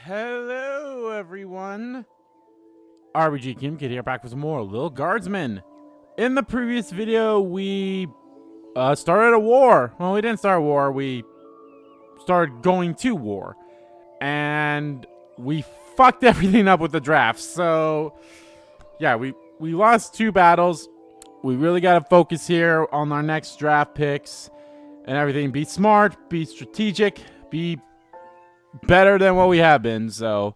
Hello, everyone. RBG Kim Kid here, back with some more Lil Guardsman. In the previous video, we started a war. Well, we didn't start a war. We started going to war. And we fucked everything up with the draft. So, yeah, we lost 2 battles. We really got to focus here on our next draft picks and everything. Be smart, be strategic, be better than what we have been, so...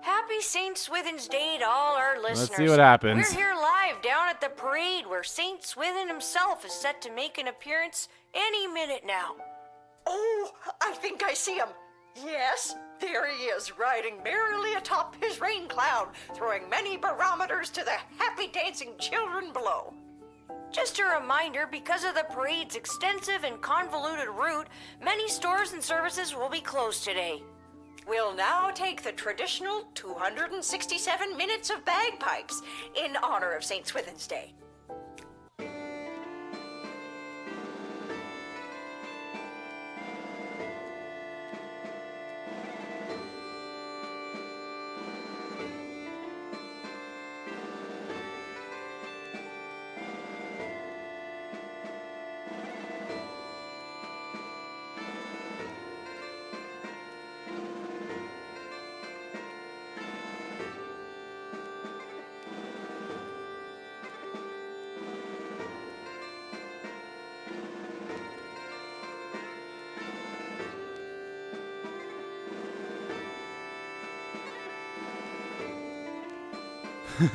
Happy St. Swithin's Day to all our listeners. Let's see what happens. We're here live down at the parade where St. Swithin himself is set to make an appearance any minute now. Oh, I think I see him. Yes, there he is, riding merrily atop his rain cloud, throwing many barometers to the happy dancing children below. Just a reminder, because of the parade's extensive and convoluted route, many stores and services will be closed today. We'll now take the traditional 267 minutes of bagpipes in honor of St. Swithin's Day.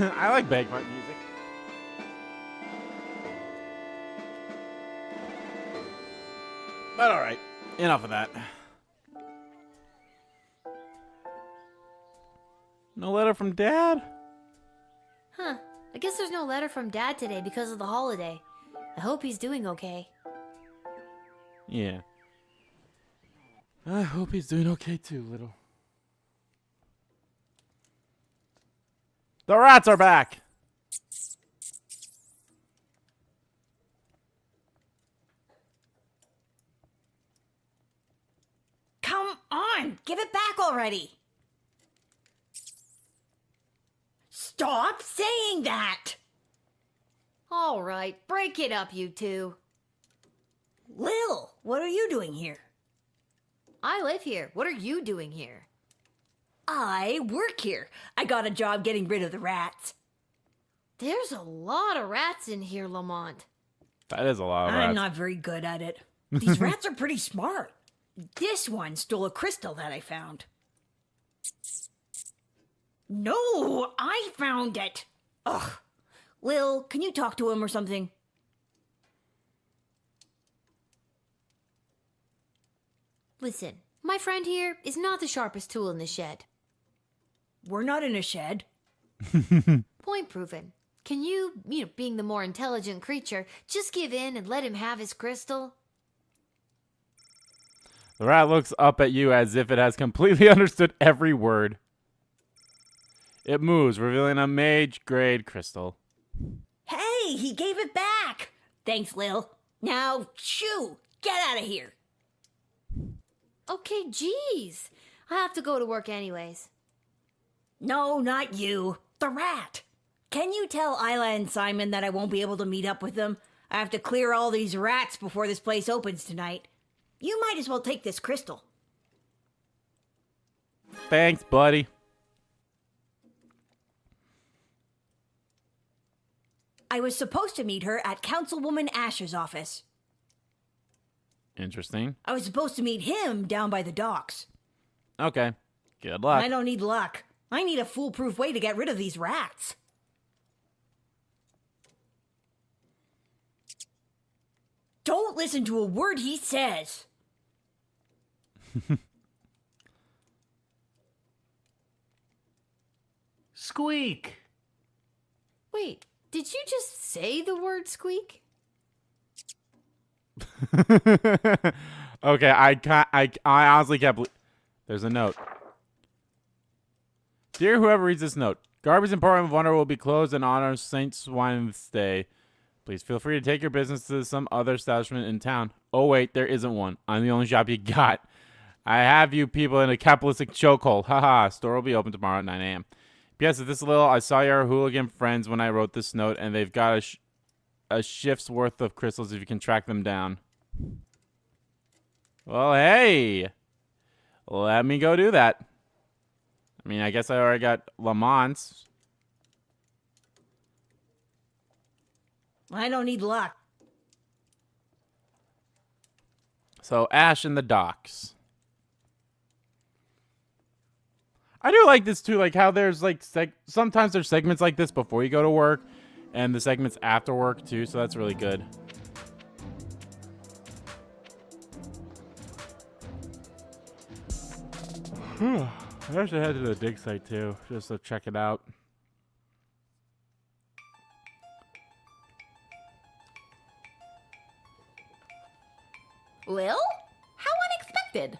I like bagpipe music. But alright, enough of that. No letter from Dad? Huh. I guess there's no letter from Dad today because of the holiday. I hope he's doing okay. Yeah. I hope he's doing okay too, little. The rats are back! Come on, give it back already. Stop saying that. All right, break it up, you two. Lil, what are you doing here? I live here. What are you doing here? I work here. I got a job getting rid of the rats. There's a lot of rats in here, Lamont. That is a lot of I'm rats. not very good at it. These rats are pretty smart. This one stole a crystal that I found. No, I found it. Ugh. Lil, can you talk to him or something? Listen, my friend here is not the sharpest tool in the shed. We're not in a shed. Point proven. Can you, being the more intelligent creature, just give in and let him have his crystal? The rat looks up at you as if it has completely understood every word. It moves, revealing a mage-grade crystal. Hey, he gave it back. Thanks, Lil. Now, shoo, get out of here. Okay, geez. I have to go to work anyways. No, not you. The rat. Can you tell Isla and Simon that I won't be able to meet up with them? I have to clear all these rats before this place opens tonight. You might as well take this crystal. Thanks, buddy. I was supposed to meet her at Councilwoman Asher's office. Interesting. I was supposed to meet him down by the docks. Okay. Good luck. I don't need luck. I need a foolproof way to get rid of these rats. Don't listen to a word he says. Squeak. Wait, did you just say the word squeak? Okay, I honestly can't believe... There's a note. Dear whoever reads this note, Garbage Emporium of Wonder will be closed in honor of St. Swithin's Day. Please feel free to take your business to some other establishment in town. Oh wait, there isn't one. I'm the only shop you got. I have you people in a capitalistic chokehold. Haha, store will be open tomorrow at 9 a.m. P.S. If this is little, I saw your hooligan friends when I wrote this note, and they've got a shift's worth of crystals if you can track them down. Well, hey. Let me go do that. I mean, I guess I already got Lamont's. I don't need luck. So, Ash in the docks. I do like this too, like how there's like sometimes there's segments like this before you go to work, and the segments after work too. So that's really good. I should head to the dig site too, just to check it out. Lil? How unexpected.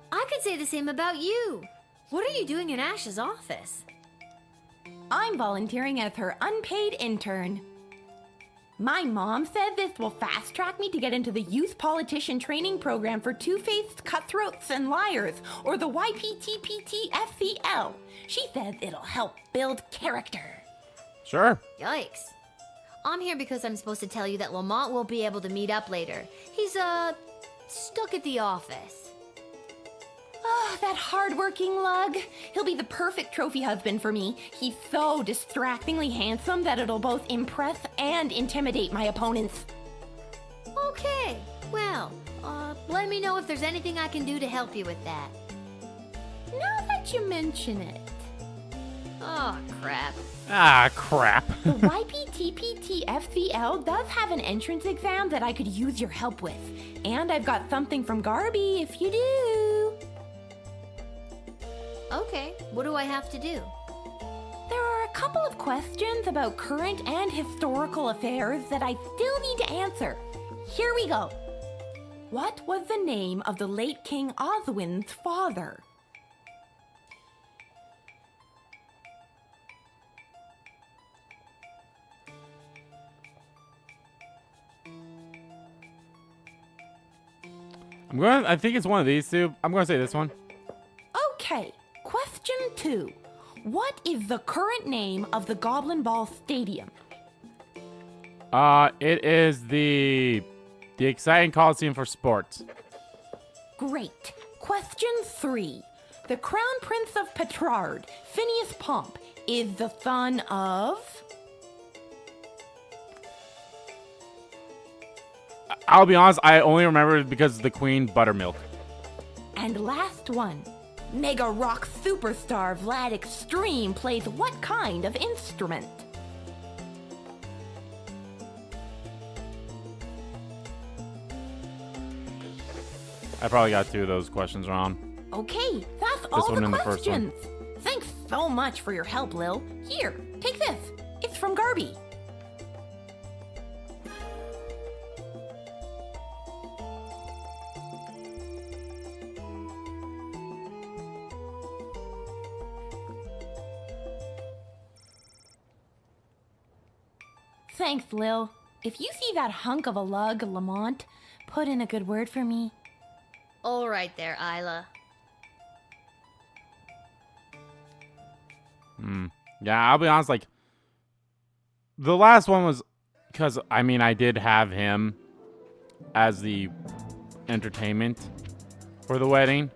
I could say the same about you. What are you doing in Ash's office? I'm volunteering as her unpaid intern. My mom said this will fast track me to get into the youth politician training program for two-faced cutthroats and liars, or the YPTPTFCL. She says it'll help build character. Sure. Yikes. I'm here because I'm supposed to tell you that Lamont won't be able to meet up later. He's, stuck at the office. Ah, that hard-working lug. He'll be the perfect trophy husband for me. He's so distractingly handsome that it'll both impress and intimidate my opponents. Okay. Well, let me know if there's anything I can do to help you with that. Now that you mention it. Oh, crap. Ah, crap. The YPTPTFCL does have an entrance exam that I could use your help with. And I've got something from Garby if you do. Okay, what do I have to do? There are a couple of questions about current and historical affairs that I still need to answer. Here we go. What was the name of the late King Oswin's father? I think it's one of these two. I'm going to say this one. Okay, question 2. What is the current name of the Goblin Ball Stadium? It is the exciting Coliseum for sports. Great. Question 3. The Crown Prince of Petrard, Phineas Pomp, is the son of... I'll be honest, I only remember it because of the Queen Buttermilk. And last one. Mega rock superstar Vlad Extreme plays what kind of instrument? I probably got 2 of those questions wrong. Okay, that's all one the and the first one. questions. Thanks so much for your help, Lil. Here, take this. It's from Garby. Thanks, Lil. If you see that hunk of a lug, Lamont, put in a good word for me. All right there, Isla. Yeah, I'll be honest, like, the last one was, because, I mean, I did have him as the entertainment for the wedding.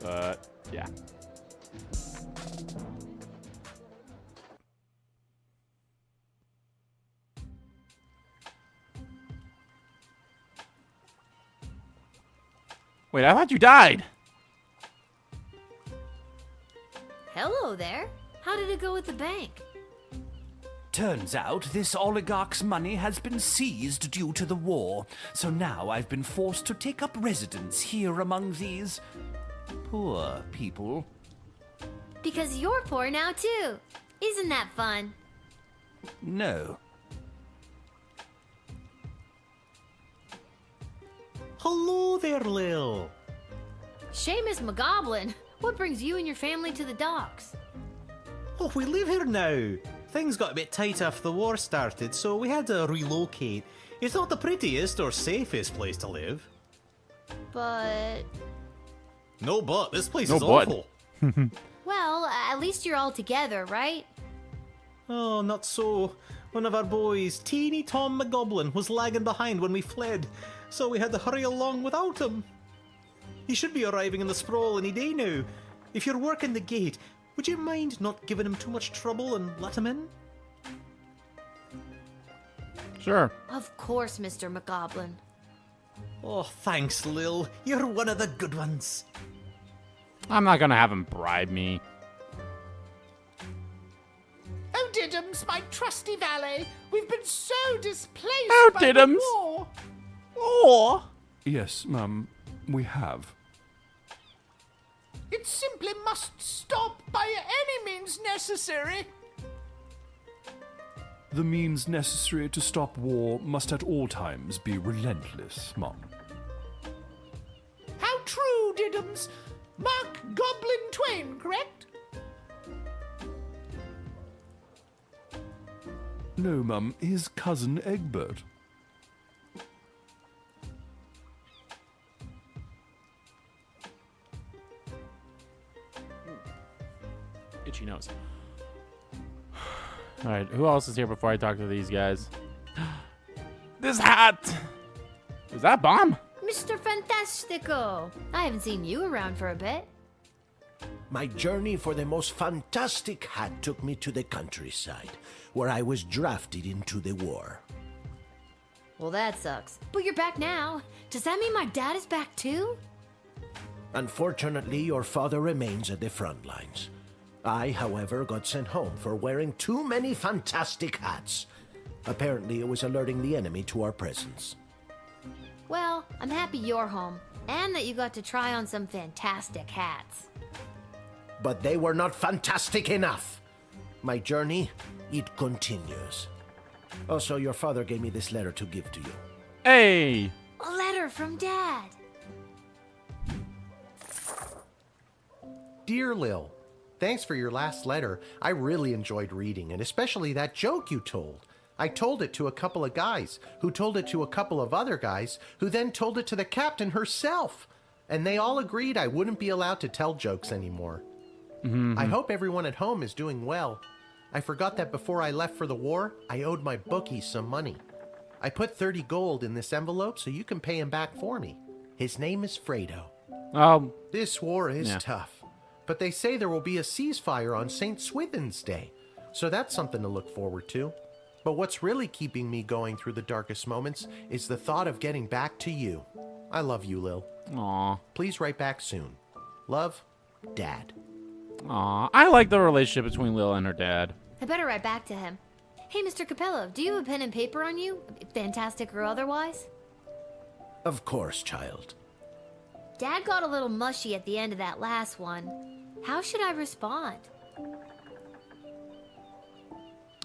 But, yeah. Wait, I thought you died. Hello there. How did it go with the bank? Turns out this oligarch's money has been seized due to the war, so now I've been forced to take up residence here among these poor people. Because you're poor now, too. Isn't that fun? No. Hello there, Lil. Seamus McGoblin, what brings you and your family to the docks? Oh, we live here now. Things got a bit tight after the war started, so we had to relocate. It's not the prettiest or safest place to live. But, No but, this place No is but. awful. well, at least you're all together, right? Oh, not so. One of our boys, teeny Tom McGoblin, was lagging behind when we fled, so we had to hurry along without him. He should be arriving in the sprawl any day now. If you're working the gate, would you mind not giving him too much trouble and let him in? Sure. Of course, Mr. McGoblin. Oh, thanks, Lil. You're one of the good ones. I'm not gonna have him bribe me. Oh, Diddums, my trusty valet, we've been so displaced Oh, by Diddums. the war. Oh. Yes, ma'am, we have. It simply must stop by any means necessary. The means necessary to stop war must at all times be relentless, ma'am. How true, Diddums. Mark Goblin Twain, correct? No, ma'am, his cousin Egbert. Itchy nose. Alright, who else is here before I talk to these guys? This hat! Is that Bomb? Mr. Fantastico! I haven't seen you around for a bit. My journey for the most fantastic hat took me to the countryside, where I was drafted into the war. Well, that sucks. But you're back now. Does that mean my dad is back too? Unfortunately, your father remains at the front lines. I, however, got sent home for wearing too many fantastic hats. Apparently, it was alerting the enemy to our presence. Well, I'm happy you're home, and that you got to try on some fantastic hats. But they were not fantastic enough. My journey, it continues. Also, your father gave me this letter to give to you. Hey! A letter from Dad. Dear Lil, thanks for your last letter. I really enjoyed reading, and especially that joke you told. I told it to a couple of guys, who told it to a couple of other guys, who then told it to the captain herself. And they all agreed I wouldn't be allowed to tell jokes anymore. I hope everyone at home is doing well. I forgot that before I left for the war, I owed my bookies some money. I put 30 gold in this envelope so you can pay him back for me. His name is Fredo. This war is tough, but they say there will be a ceasefire on St. Swithin's Day, so that's something to look forward to. But what's really keeping me going through the darkest moments is the thought of getting back to you. I love you, Lil. Aw. Please write back soon. Love, Dad. Aw. I like the relationship between Lil and her dad. I better write back to him. Hey, Mr. Capello, do you have a pen and paper on you? Fantastic or otherwise? Of course, child. Dad got a little mushy at the end of that last one. How should I respond?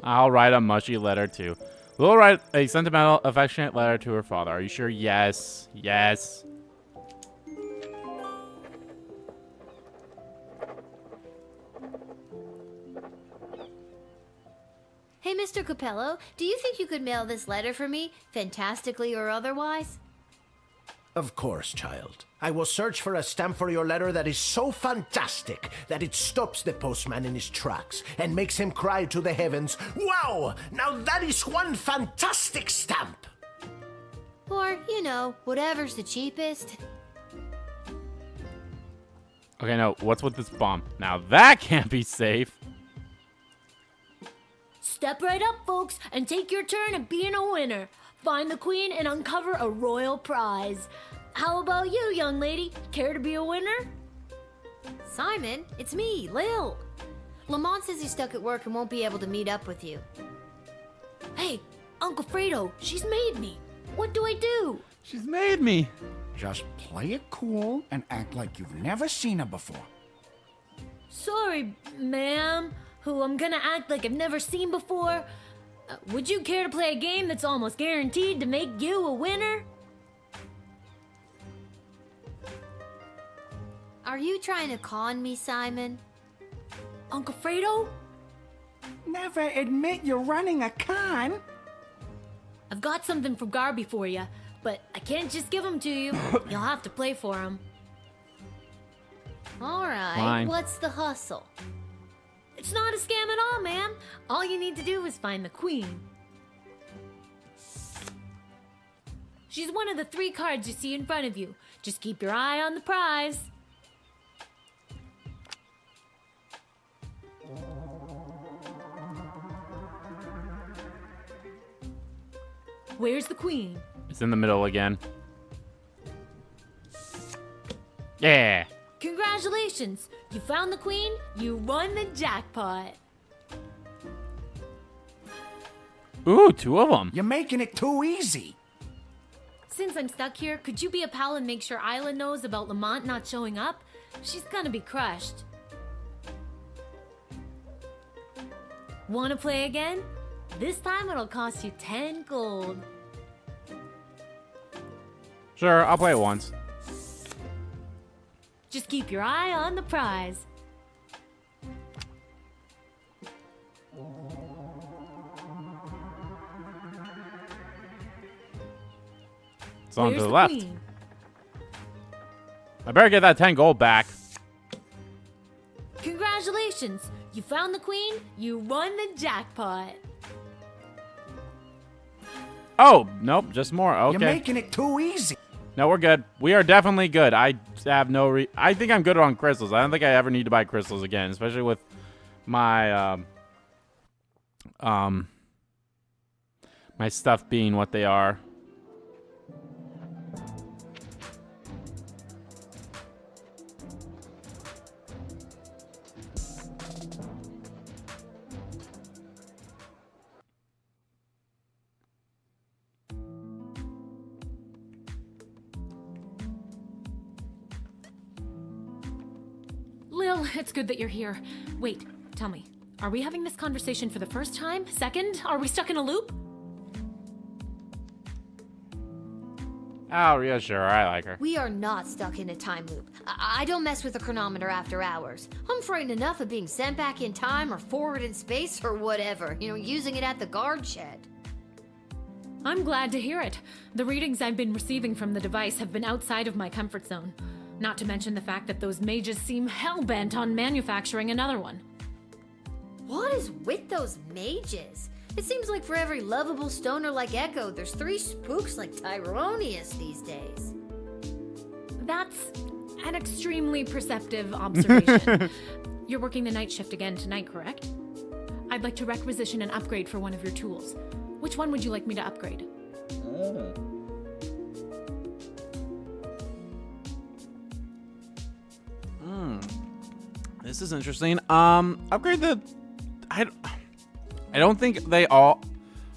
I'll write a mushy letter too. We'll write a sentimental, affectionate letter to her father. Are you sure? Yes. Yes. Hey, Mr. Capello, do you think you could mail this letter for me, fantastically or otherwise? Of course, child. I will search for a stamp for your letter that is so fantastic that it stops the postman in his tracks and makes him cry to the heavens, "Wow! Now that is one fantastic stamp!" Or, you know, whatever's the cheapest. Okay, no. What's with this bomb? Now that can't be safe. Step right up, folks, and take your turn at being a winner. Find the queen and uncover a royal prize. How about you, young lady? Care to be a winner? Simon, it's me, Lil. Lamont says he's stuck at work and won't be able to meet up with you. Hey, Uncle Fredo, she's made me. What do I do? She's made me. Just play it cool and act like you've never seen her before. Sorry, ma'am, who I'm gonna act like I've never seen before. Would you care to play a game that's almost guaranteed to make you a winner? Are you trying to con me, Simon? Uncle Fredo? Never admit you're running a con. I've got something from Garby for you, but I can't just give them to you. You'll have to play for them. All right, Fine. what's the hustle? It's not a scam at all, ma'am. All you need to do is find the queen. She's one of the 3 cards you see in front of you. Just keep your eye on the prize. Where's the queen? It's in the middle again. Yeah. Congratulations! You found the queen, you won the jackpot. Ooh, 2 of them. You're making it too easy. Since I'm stuck here, could you be a pal and make sure Isla knows about Lamont not showing up? She's gonna be crushed. Wanna play again? This time it'll cost you 10 gold. Sure, I'll play it once. Just keep your eye on the prize. It's on to Where's the left. queen? I better get that 10 gold back. Congratulations! You found the queen, you won the jackpot. Oh, nope, just more. Okay. You're making it too easy. No, we're good. We are definitely good. I have no I think I'm good on crystals. I don't think I ever need to buy crystals again, especially with my my stuff being what they are. Lil, it's good that you're here. Wait, tell me, are we having this conversation for the first time? Second? Are we stuck in a loop? Oh, yeah, sure. I like her. We are not stuck in a time loop. I don't mess with the chronometer after hours. I'm frightened enough of being sent back in time or forward in space or whatever, using it at the guard shed. I'm glad to hear it. The readings I've been receiving from the device have been outside of my comfort zone. Not to mention the fact that those mages seem hell-bent on manufacturing another one. What is with those mages? It seems like for every lovable stoner like Echo, there's 3 spooks like Tyronius these days. That's an extremely perceptive observation. You're working the night shift again tonight, correct? I'd like to requisition an upgrade for one of your tools. Which one would you like me to upgrade? This is interesting. Upgrade the... I don't think they all...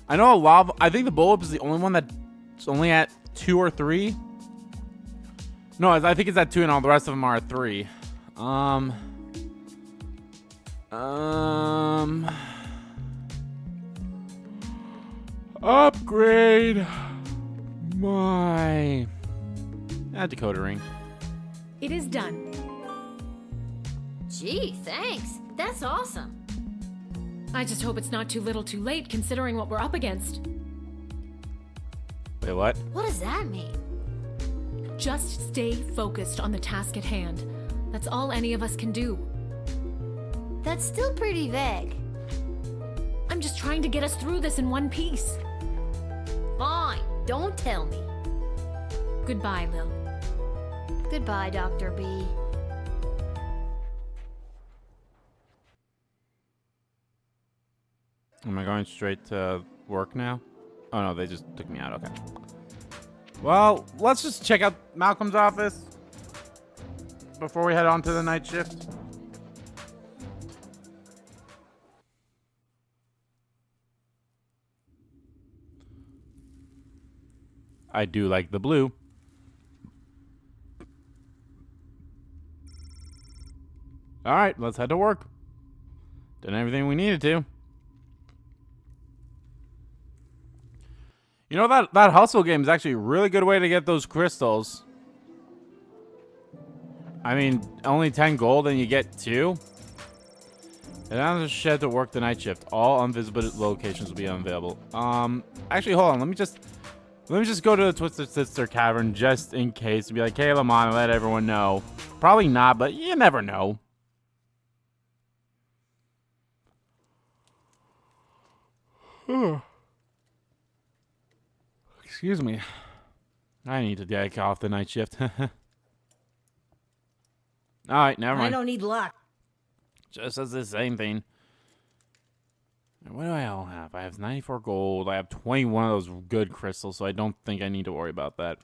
I know a lot of... I think the bullet is the only one that's only at 2 or 3. No, I think it's at 2 and all the rest of them are at 3. Upgrade my... decoder ring. It is done. Gee, thanks. That's awesome. I just hope it's not too little too late considering what we're up against. Wait, what? What does that mean? Just stay focused on the task at hand. That's all any of us can do. That's still pretty vague. I'm just trying to get us through this in one piece. Fine, don't tell me. Goodbye, Lil. Goodbye, Dr. B. Am I going straight to work now? Oh, no, they just took me out. Okay. Well, let's just check out Malcolm's office before we head on to the night shift. I do like the blue. All right, let's head to work. Done everything we needed to. You know, that hustle game is actually a really good way to get those crystals. I mean, only 10 gold and you get 2. Announce a shed to work the night shift. All unvisited locations will be unavailable. Actually, hold on. Let me just go to the Twisted Sister Cavern just in case and be like, hey, Lamont, let everyone know. Probably not, but you never know. Excuse me. I need to get off the night shift. Alright, never mind. I don't need luck. Just as the same thing. What do I all have? I have 94 gold. I have 21 of those good crystals, so I don't think I need to worry about that.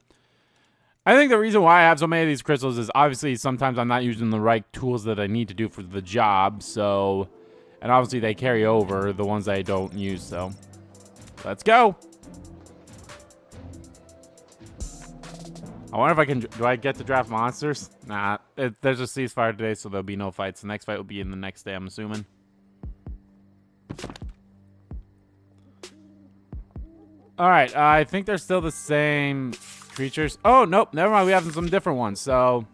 I think the reason why I have so many of these crystals is obviously sometimes I'm not using the right tools that I need to do for the job, so... And obviously they carry over the ones I don't use, so... Let's go! I wonder if I can... Do I get to draft monsters? Nah. There's a ceasefire today, so there'll be no fights. The next fight will be in the next day, I'm assuming. Alright, I think they're still the same creatures. Oh, nope. Never mind. We have some different ones. So,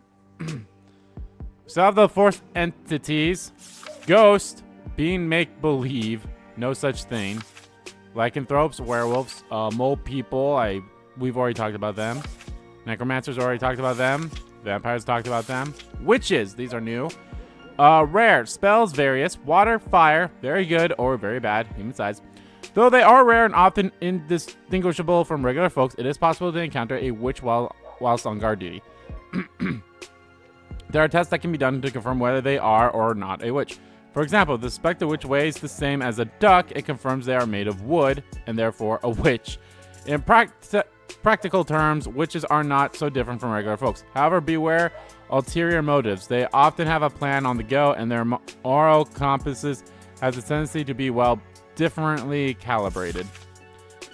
still have the forced entities. Ghost. Being make-believe. No such thing. Lycanthropes. Werewolves. Mole people. We've already talked about them. Necromancers already talked about them. Vampires talked about them. Witches. These are new. Rare. Spells various. Water, fire. Very good or very bad. Human size. Though they are rare and often indistinguishable from regular folks, it is possible to encounter a witch whilst on guard duty. There are tests that can be done to confirm whether they are or not a witch. For example, if the suspected witch weighs the same as a duck, it confirms they are made of wood, and therefore a witch. In practical terms, witches are not so different from regular folks. However, beware ulterior motives. They often have a plan on the go, and their moral compasses has a tendency to be, well, differently calibrated.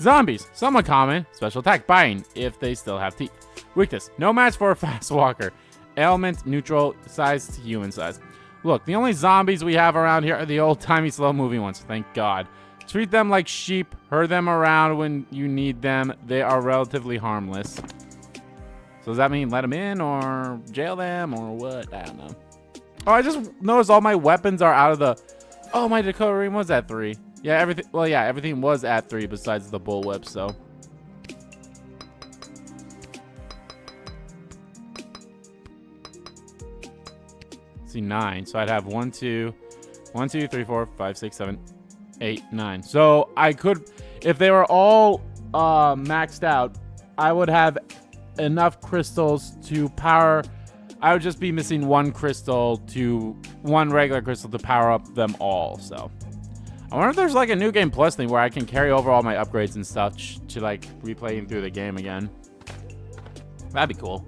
Zombies, somewhat common. Special attack, biting, if they still have teeth. Weakness, no match for a fast walker. Ailment, neutral size to human size. Look, the only zombies we have around here are the old-timey slow-moving ones, thank God. Treat them like sheep, herd them around when you need them. They are relatively harmless. So does that mean let them in or jail them or what? I don't know. Oh, I just noticed all my weapons are out of the... Oh, my Dakota Ring was at 3. Yeah, everything. Well, yeah, everything was at 3 besides the bullwhip. So, see 9. So I'd have 1, 2, 3, 4, 5, 6, 7, 8, 9. So I could, if they were all maxed out, I would have enough crystals to power. I would just be missing one regular crystal to power up them all. So. I wonder if there's like a New Game Plus thing where I can carry over all my upgrades and stuff to like replaying through the game again. That'd be cool.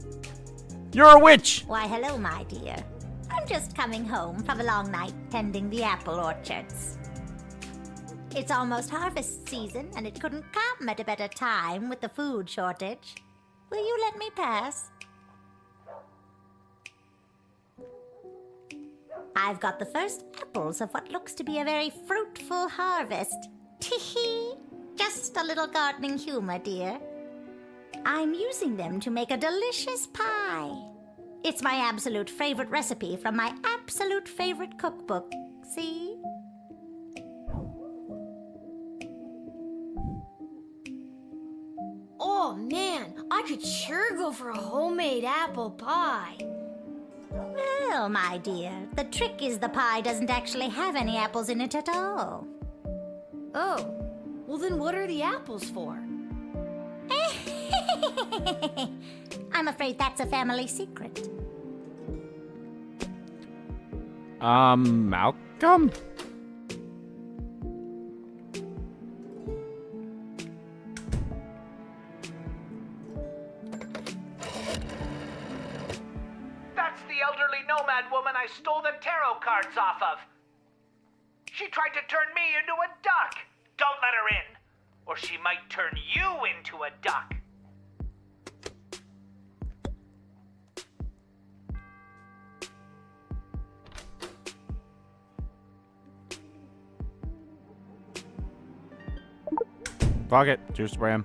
You're a witch! Why, hello, my dear. I'm just coming home from a long night tending the apple orchards. It's almost harvest season, and it couldn't come at a better time with the food shortage. Will you let me pass? I've got the first apples of what looks to be a very fruitful harvest. Tee-hee! Just a little gardening humor, dear. I'm using them to make a delicious pie. It's my absolute favorite recipe from my absolute favorite cookbook. See? Oh man, I could sure go for a homemade apple pie. Well, my dear, the trick is the pie doesn't actually have any apples in it at all. Oh, well then what are the apples for? I'm afraid that's a family secret. Malcolm? That's the elderly nomad woman I stole the tarot cards off of. She tried to turn me into a duck. Don't let her in, or she might turn you into a duck. Fuck it. Juice spray him.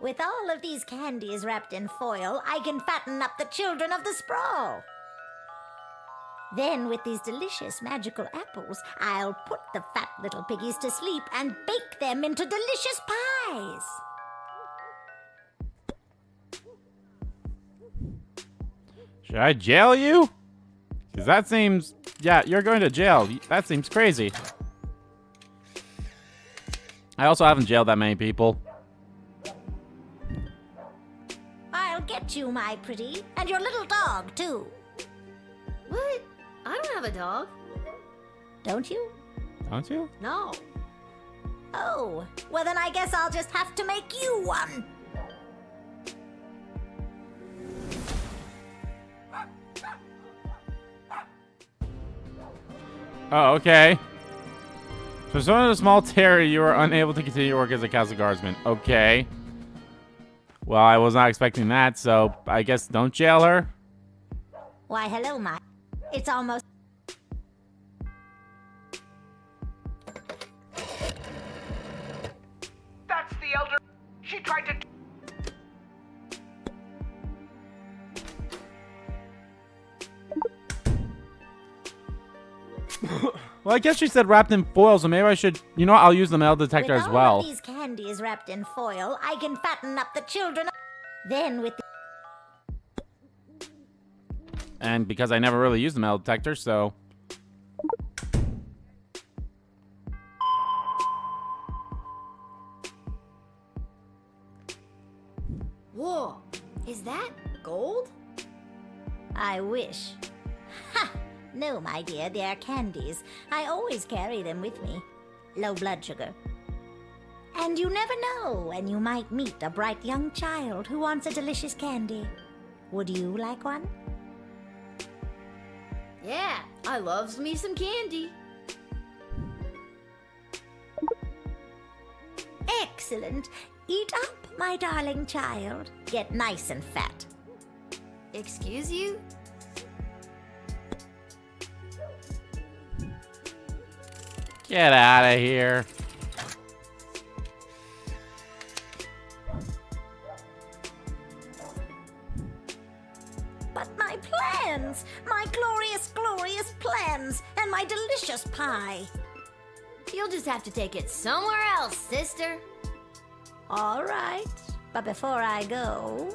With all of these candies wrapped in foil, I can fatten up the children of the sprawl. Then, with these delicious magical apples, I'll put the fat little piggies to sleep and bake them into delicious pies. Should I jail you? Because that seems... Yeah, you're going to jail. That seems crazy. I also haven't jailed that many people. I'll get you, my pretty, and your little dog, too. What? I don't have a dog. Don't you? Don't you? No. Oh, well then I guess I'll just have to make you one. Oh, okay. So someone in a small terrier, you are unable to continue to work as a castle guardsman. Okay. Well, I was not expecting that, so I guess don't jail her. Why, hello, my... It's almost... That's the elder. She tried to. Well, I guess she said wrapped in foil, so maybe I should... You know what? I'll use the metal detector with as all well. of these candies wrapped in foil, I can fatten up the children. Then with the... And because I never really used the metal detector, so... Whoa. Is that gold? I wish. Ha! No, my dear, they are candies. I always carry them with me. Low blood sugar. And you never know when you might meet a bright young child who wants a delicious candy. Would you like one? Yeah, I loves me some candy. Excellent. Eat up, my darling child. Get nice and fat. Excuse you? Get out of here. But my plans! My glorious, glorious plans! And my delicious pie! You'll just have to take it somewhere else, sister. All right, but before I go,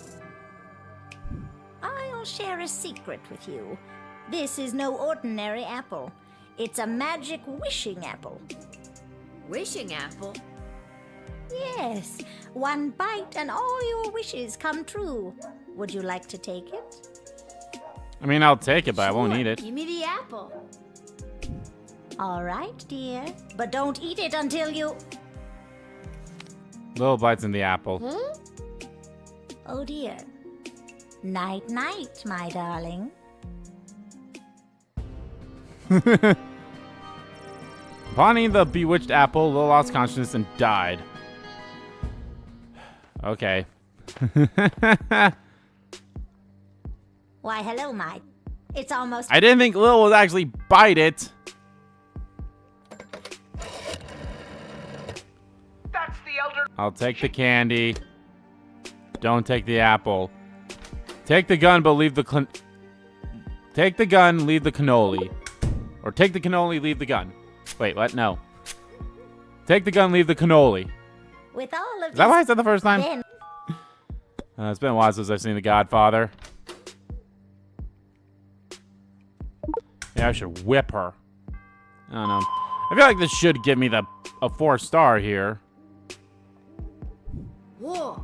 I'll share a secret with you. This is no ordinary apple. It's a magic wishing apple. Wishing apple? Yes, one bite and all your wishes come true. Would you like to take it? I mean, I'll take it, but I won't Sure, eat it. Give me the apple. All right, dear, but don't eat it until you... Little bites in the apple. Hmm? Oh dear. Night, night, my darling. Upon eating the bewitched apple, Lil lost consciousness and died. Okay. Why, hello, Mike. It's almost... I didn't think Lil would actually bite it. That's the elder. I'll take the candy. Don't take the apple. Take the gun, but leave the take the gun, leave the cannoli. Or take the cannoli, leave the gun. Wait, what? No. Take the gun, leave the cannoli. With all of Is that what I said the first time? Then... It's been a while since I've seen The Godfather. Yeah, I should whip her. I don't know. I feel like this should give me a 4-star here. Whoa.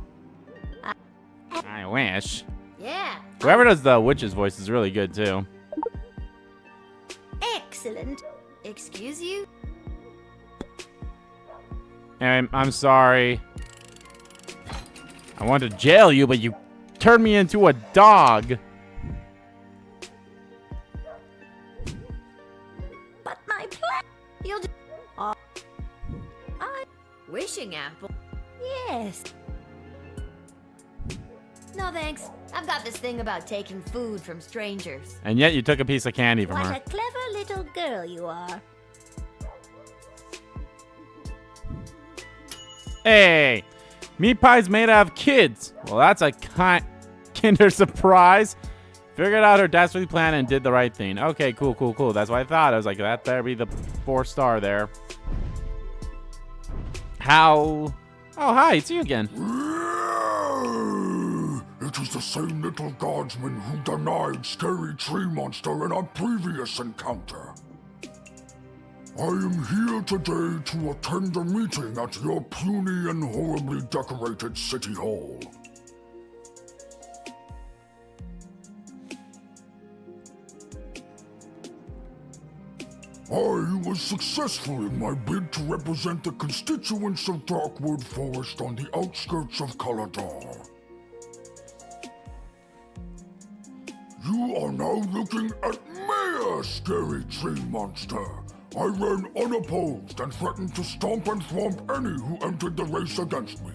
I wish. Yeah. Whoever does the witch's voice is really good, too. Excellent. Excuse you? I'm sorry. I wanted to jail you, but you turned me into a dog. But my plan... You'll just... Wishing apple? Yes. No thanks. I've got this thing about taking food from strangers. And yet you took a piece of candy from What her. a clever little girl you are. Hey, meat pie's made out of kids. Well, that's a Kinder Surprise. Figured out her dastardly plan and did the right thing. Okay, cool, cool, cool. That's what I thought. I was like, that better be the 4-star there. How? Oh, hi, it's you again. It is the same little guardsman who denied Scary Tree Monster in our previous encounter. I am here today to attend a meeting at your puny and horribly decorated city hall. I was successful in my bid to represent the constituents of Darkwood Forest on the outskirts of Caladar. You are now looking at me, Scary Tree Monster. I ran unopposed and threatened to stomp and thwomp any who entered the race against me.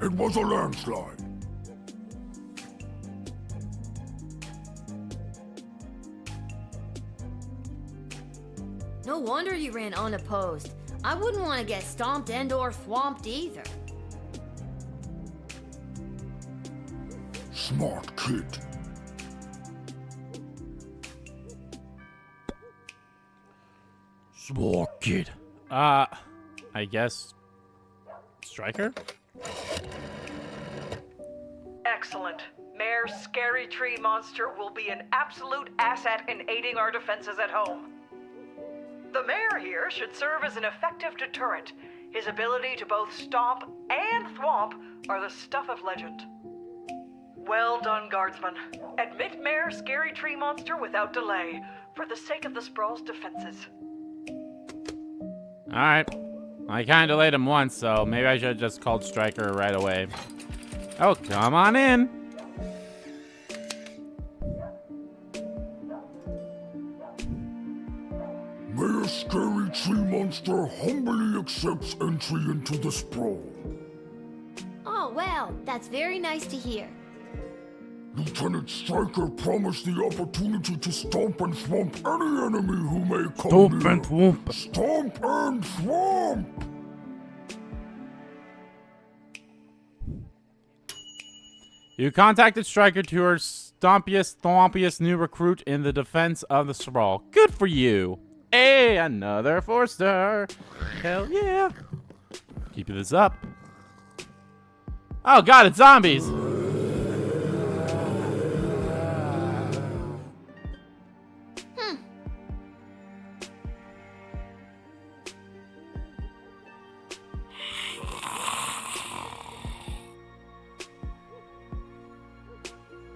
It was a landslide. No wonder you ran unopposed. I wouldn't want to get stomped and or thwomped either. Smart kid. Smart kid. I guess Striker? Excellent. Mayor Scary Tree Monster will be an absolute asset in aiding our defenses at home. The mayor here should serve as an effective deterrent. His ability to both stomp and thwomp are the stuff of legend. Well done, Guardsman. Admit Mayor Scary Tree Monster without delay, for the sake of the Sprawl's defenses. Alright. I kinda delayed him once, so maybe I should have just called Striker right away. Oh, come on in. Mayor Scary Tree Monster humbly accepts entry into the Sprawl. Oh, well, that's very nice to hear. Lieutenant Striker promised the opportunity to stomp and thwomp any enemy who may come Stomp near. and thwomp. Stomp and thwomp! You contacted Striker to her stompiest, thwompiest new recruit in the defense of the Sprawl. Good for you. Hey, another 4-star. Hell yeah. Keep this up. Oh god, it's zombies.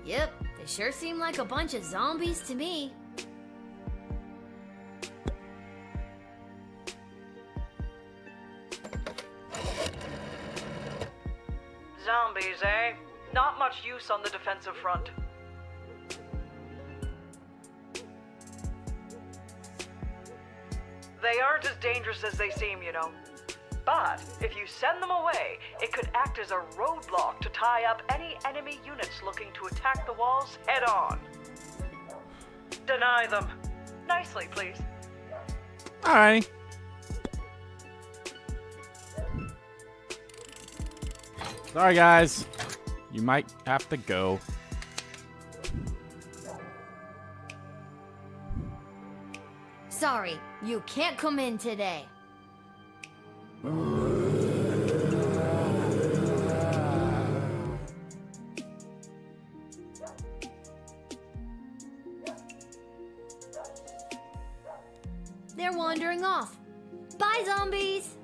Yep, they sure seem like a bunch of zombies to me. Zombies, eh? Not much use on the defensive front. They aren't as dangerous as they seem, you know. But if you send them away, it could act as a roadblock to tie up any enemy units looking to attack the walls head-on. Deny them. Nicely, please. Alright. Sorry, guys. You might have to go. Sorry, you can't come in today. They're wandering off. Bye, zombies!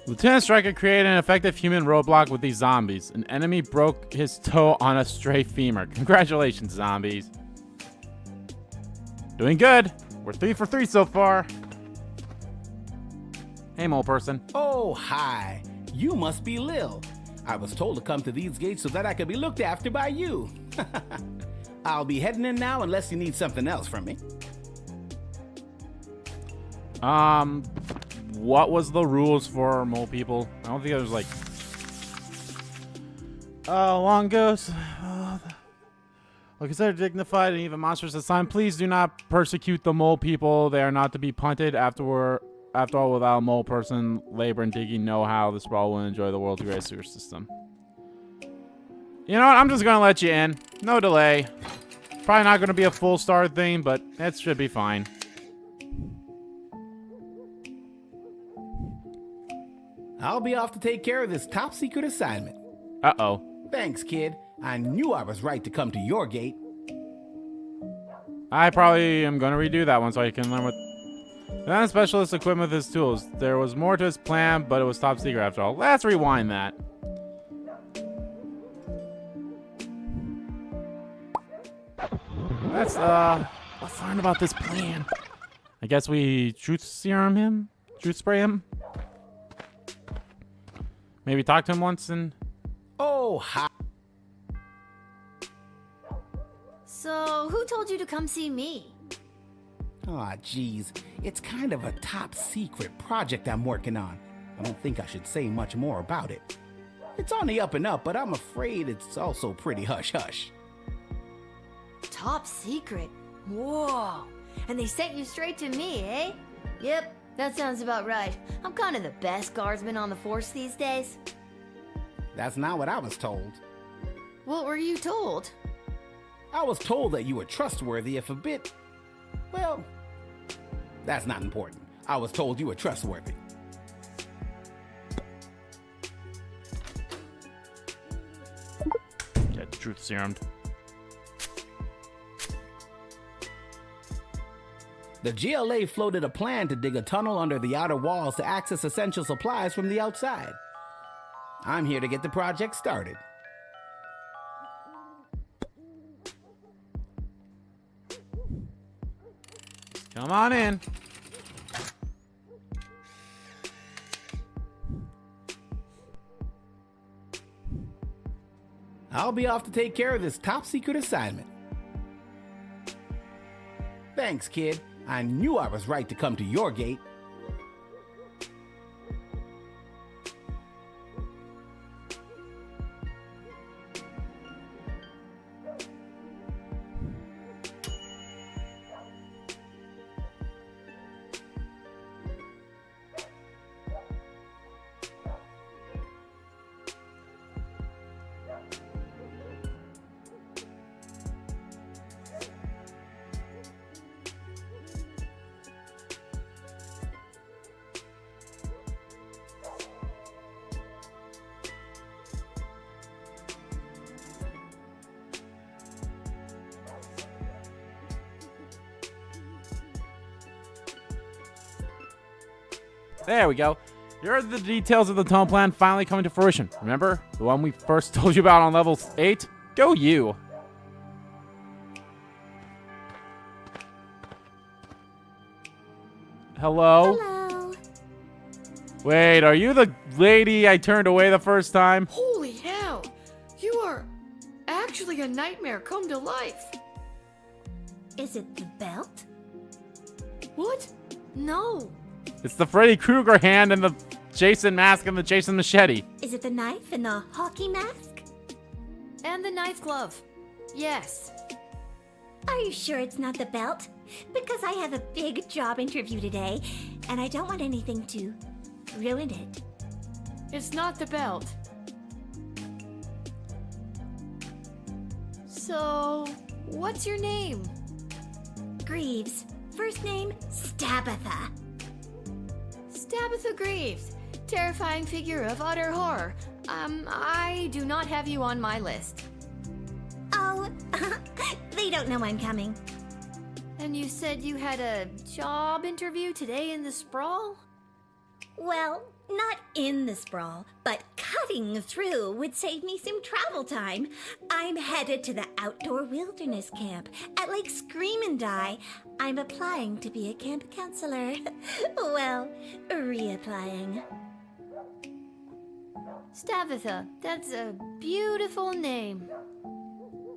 Lieutenant Striker created an effective human roadblock with these zombies. An enemy broke his toe on a stray femur. Congratulations, zombies. Doing good. We're 3 for 3 so far. Hey, mole person. Oh, hi. You must be Lil. I was told to come to these gates so that I could be looked after by you. I'll be heading in now unless you need something else from me. What was the rules for mole people? I don't think it was like... long goes. Are considered dignified and even monstrous as time. Please do not persecute the mole people. They are not to be punted afterward After all, without a mole person, labor and digging know-how, the sprawl will enjoy the world's greatest sewer system. You know what? I'm just gonna let you in. No delay. Probably not gonna be a full star thing, but it should be fine. I'll be off to take care of this top secret assignment. Uh-oh. Thanks, kid. I knew I was right to come to your gate. I probably am gonna redo that one so I can learn what... Then specialist equipment with his tools. There was more to his plan, but it was top secret after all. Let's rewind that. Let's learn about this plan. I guess we truth serum him? Truth spray him? Maybe talk to him once and... Oh, hi. So, who told you to come see me? Aw, geez. It's kind of a top secret project I'm working on. I don't think I should say much more about it. It's on the up and up, but I'm afraid it's also pretty hush-hush. Top secret? Whoa. And they sent you straight to me, eh? Yep, that sounds about right. I'm kind of the best guardsman on the force these days. That's not what I was told. What were you told? I was told that you were trustworthy if a bit... Well, that's not important. I was told you were trustworthy. Get truth serumed. The GLA floated a plan to dig a tunnel under the outer walls to access essential supplies from the outside. I'm here to get the project started. Come on in. I'll be off to take care of this top secret assignment. Thanks, kid. I knew I was right to come to your gate. There we go. Here are the details of the tunnel plan finally coming to fruition. Remember? The one we first told you about on level 8? Go you. Hello? Hello. Wait, are you the lady I turned away the first time? Holy hell! You are actually a nightmare come to life. Is it the belt? What? No. It's the Freddy Krueger hand and the Jason mask and the Jason machete. Is it the knife and the hockey mask? And the knife glove. Yes. Are you sure it's not the belt? Because I have a big job interview today, and I don't want anything to ruin it. It's not the belt. So, what's your name? Greaves. First name, Stabitha. Stabitha Greaves. Terrifying figure of utter horror. I do not have you on my list. Oh, they don't know I'm coming. And you said you had a job interview today in the sprawl? Well, not in the sprawl, but cutting through would save me some travel time. I'm headed to the outdoor wilderness camp at Lake Scream and Die. I'm applying to be a camp counselor. Well, reapplying. Stabitha, that's a beautiful name.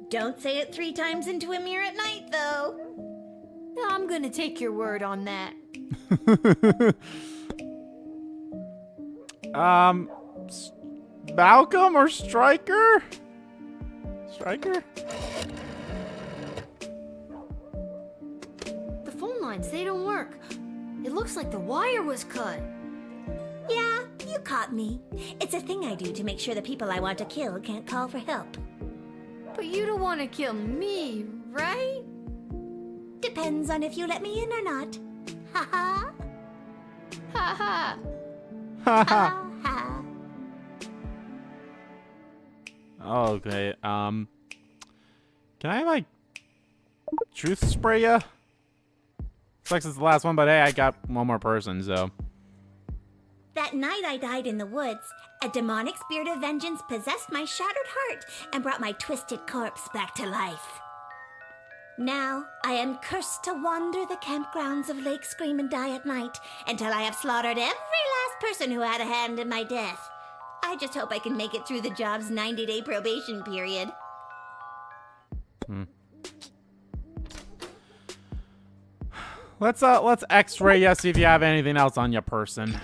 Don't say it 3 times into a mirror at night, though. I'm gonna take your word on that. Malcolm or Stryker? Stryker? The phone lines, they don't work. It looks like the wire was cut. Yeah, you caught me. It's a thing I do to make sure the people I want to kill can't call for help. But you don't want to kill me, right? Depends on if you let me in or not. Ha ha. Ha ha. Ha Ha ha. Okay, can I, like, truth spray ya? Sucks it's the last one, but hey, I got one more person, so. That night I died in the woods, a demonic spirit of vengeance possessed my shattered heart and brought my twisted corpse back to life. Now I am cursed to wander the campgrounds of Lake Scream and Die at night until I have slaughtered every last person who had a hand in my death. I just hope I can make it through the job's 90-day probation period. Let's X-ray you, see if you have anything else on your person.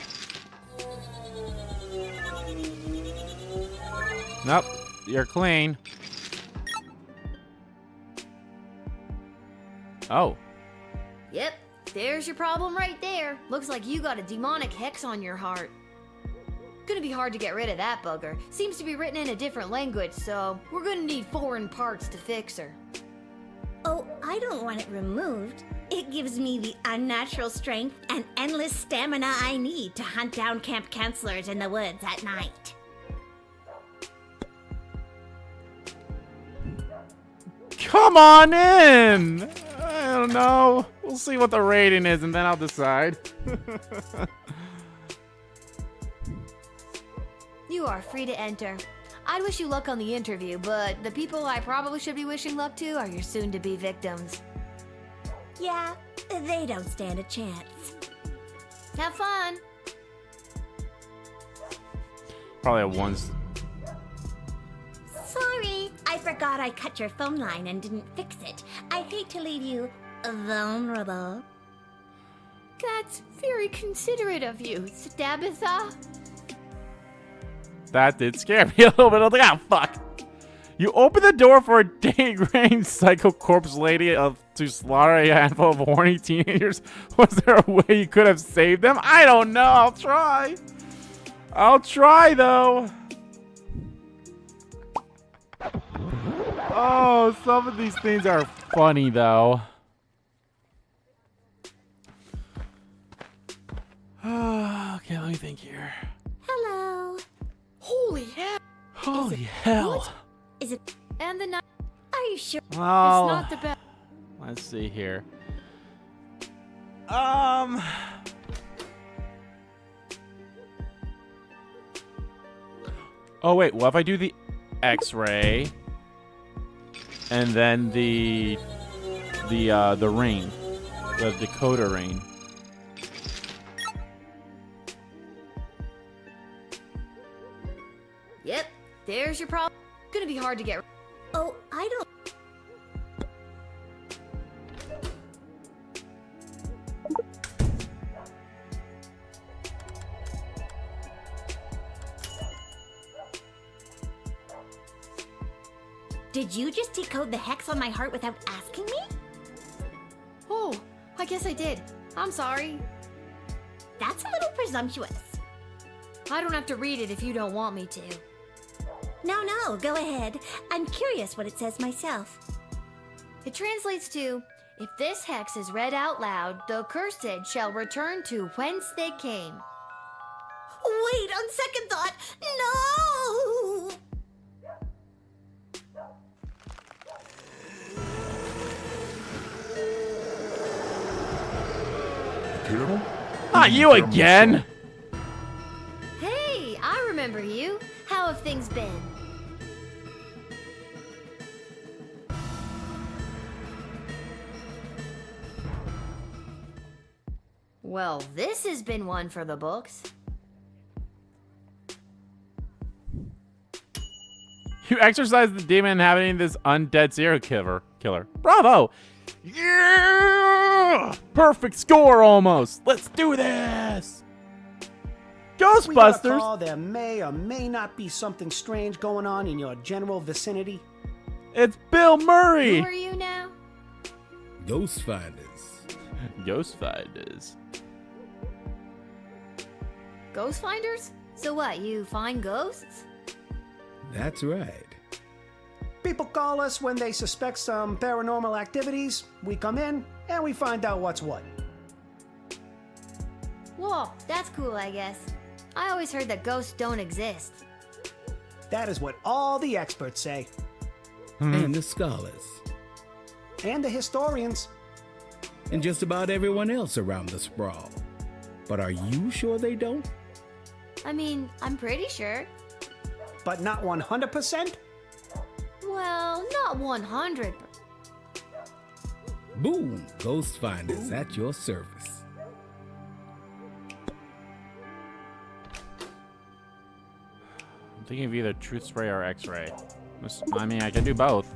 Nope, you're clean. Oh. Yep, there's your problem right there. Looks like you got a demonic hex on your heart. Gonna be hard to get rid of that bugger. Seems to be written in a different language, so we're gonna need foreign parts to fix her. Oh, I don't want it removed. It gives me the unnatural strength and endless stamina I need to hunt down camp counselors in the woods at night. Come on in! I don't know. We'll see what the rating is and then I'll decide. You are free to enter. I'd wish you luck on the interview, but the people I probably should be wishing luck to are your soon-to-be victims. Yeah, they don't stand a chance. Have fun! Probably a one's. Sorry, I forgot I cut your phone line and didn't fix it. I hate to leave you vulnerable. That's very considerate of you, Stabitha. That did scare me a little bit. I was like, oh, fuck. You open the door for a day-range psycho corpse lady to slaughter a handful of horny teenagers. Was there a way you could have saved them? I don't know. I'll try. I'll try, though. Oh, some of these things are funny, though. Okay, let me think here. Hello. Holy hell! Holy hell! What? Is it? And the night. Are you sure? Well, It's not the best. let's see here. Oh wait, what if I do the X-ray and then the ring, the decoder ring? Yep, there's your problem. Gonna be hard to get. Oh, I don't. Did you just decode the hex on my heart without asking me? Oh, I guess I did. I'm sorry. That's a little presumptuous. I don't have to read it if you don't want me to. No, go ahead. I'm curious what it says myself. It translates to, if this hex is read out loud, the cursed shall return to whence they came. Wait, on second thought, no! Not you again! Hey, I remember you. How have things been? Well, this has been one for the books. You exorcised the demon inhabiting this undead serial killer. Bravo! Yeah! Perfect score almost. Let's do this. We got a Ghostbusters. call. There may or may not be something strange going on in your general vicinity. It's Bill Murray. Who are you now? Ghost Finders. Ghost Finders. Ghost finders? So what, you find ghosts? That's right. People call us when they suspect some paranormal activities. We come in and we find out what's what. Whoa, that's cool, I guess. I always heard that ghosts don't exist. That is what all the experts say. And the scholars. And the historians. And just about everyone else around the sprawl. But are you sure they don't? I mean, I'm pretty sure. But not 100%? Well, not 100. Boom! Ghost Finders at your service. I'm thinking of either truth spray or X-ray. I mean, I can do both.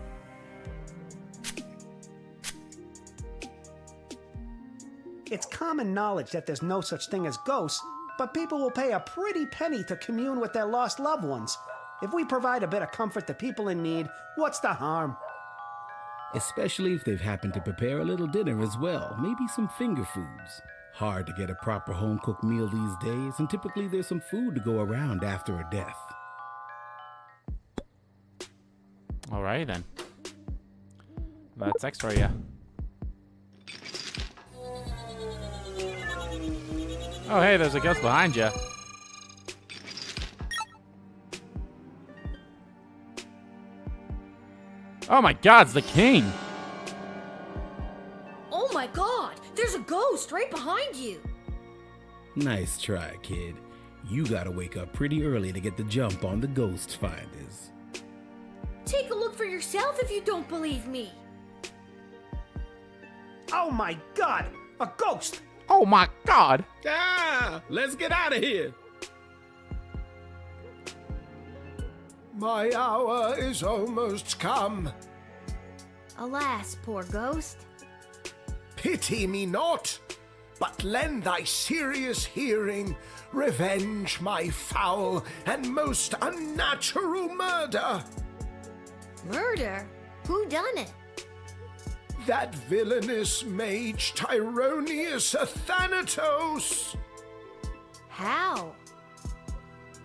It's common knowledge that there's no such thing as ghosts, but people will pay a pretty penny to commune with their lost loved ones. If we provide a bit of comfort to people in need, what's the harm? Especially if they've happened to prepare a little dinner as well. Maybe some finger foods. Hard to get a proper home-cooked meal these days, and typically there's some food to go around after a death. Alrighty then. That's X-ray, yeah. Oh, hey, there's a ghost behind you. Oh my God, it's the king. Oh my God, there's a ghost right behind you. Nice try, kid. You gotta wake up pretty early to get the jump on the ghost finders. Take a look for yourself if you don't believe me. Oh my God, a ghost! Oh my God! Ah, let's get out of here. My hour is almost come. Alas, poor ghost. Pity me not, but lend thy serious hearing, revenge my foul and most unnatural murder. Murder? Who done it? That villainous mage Tyronius Athanatos. How?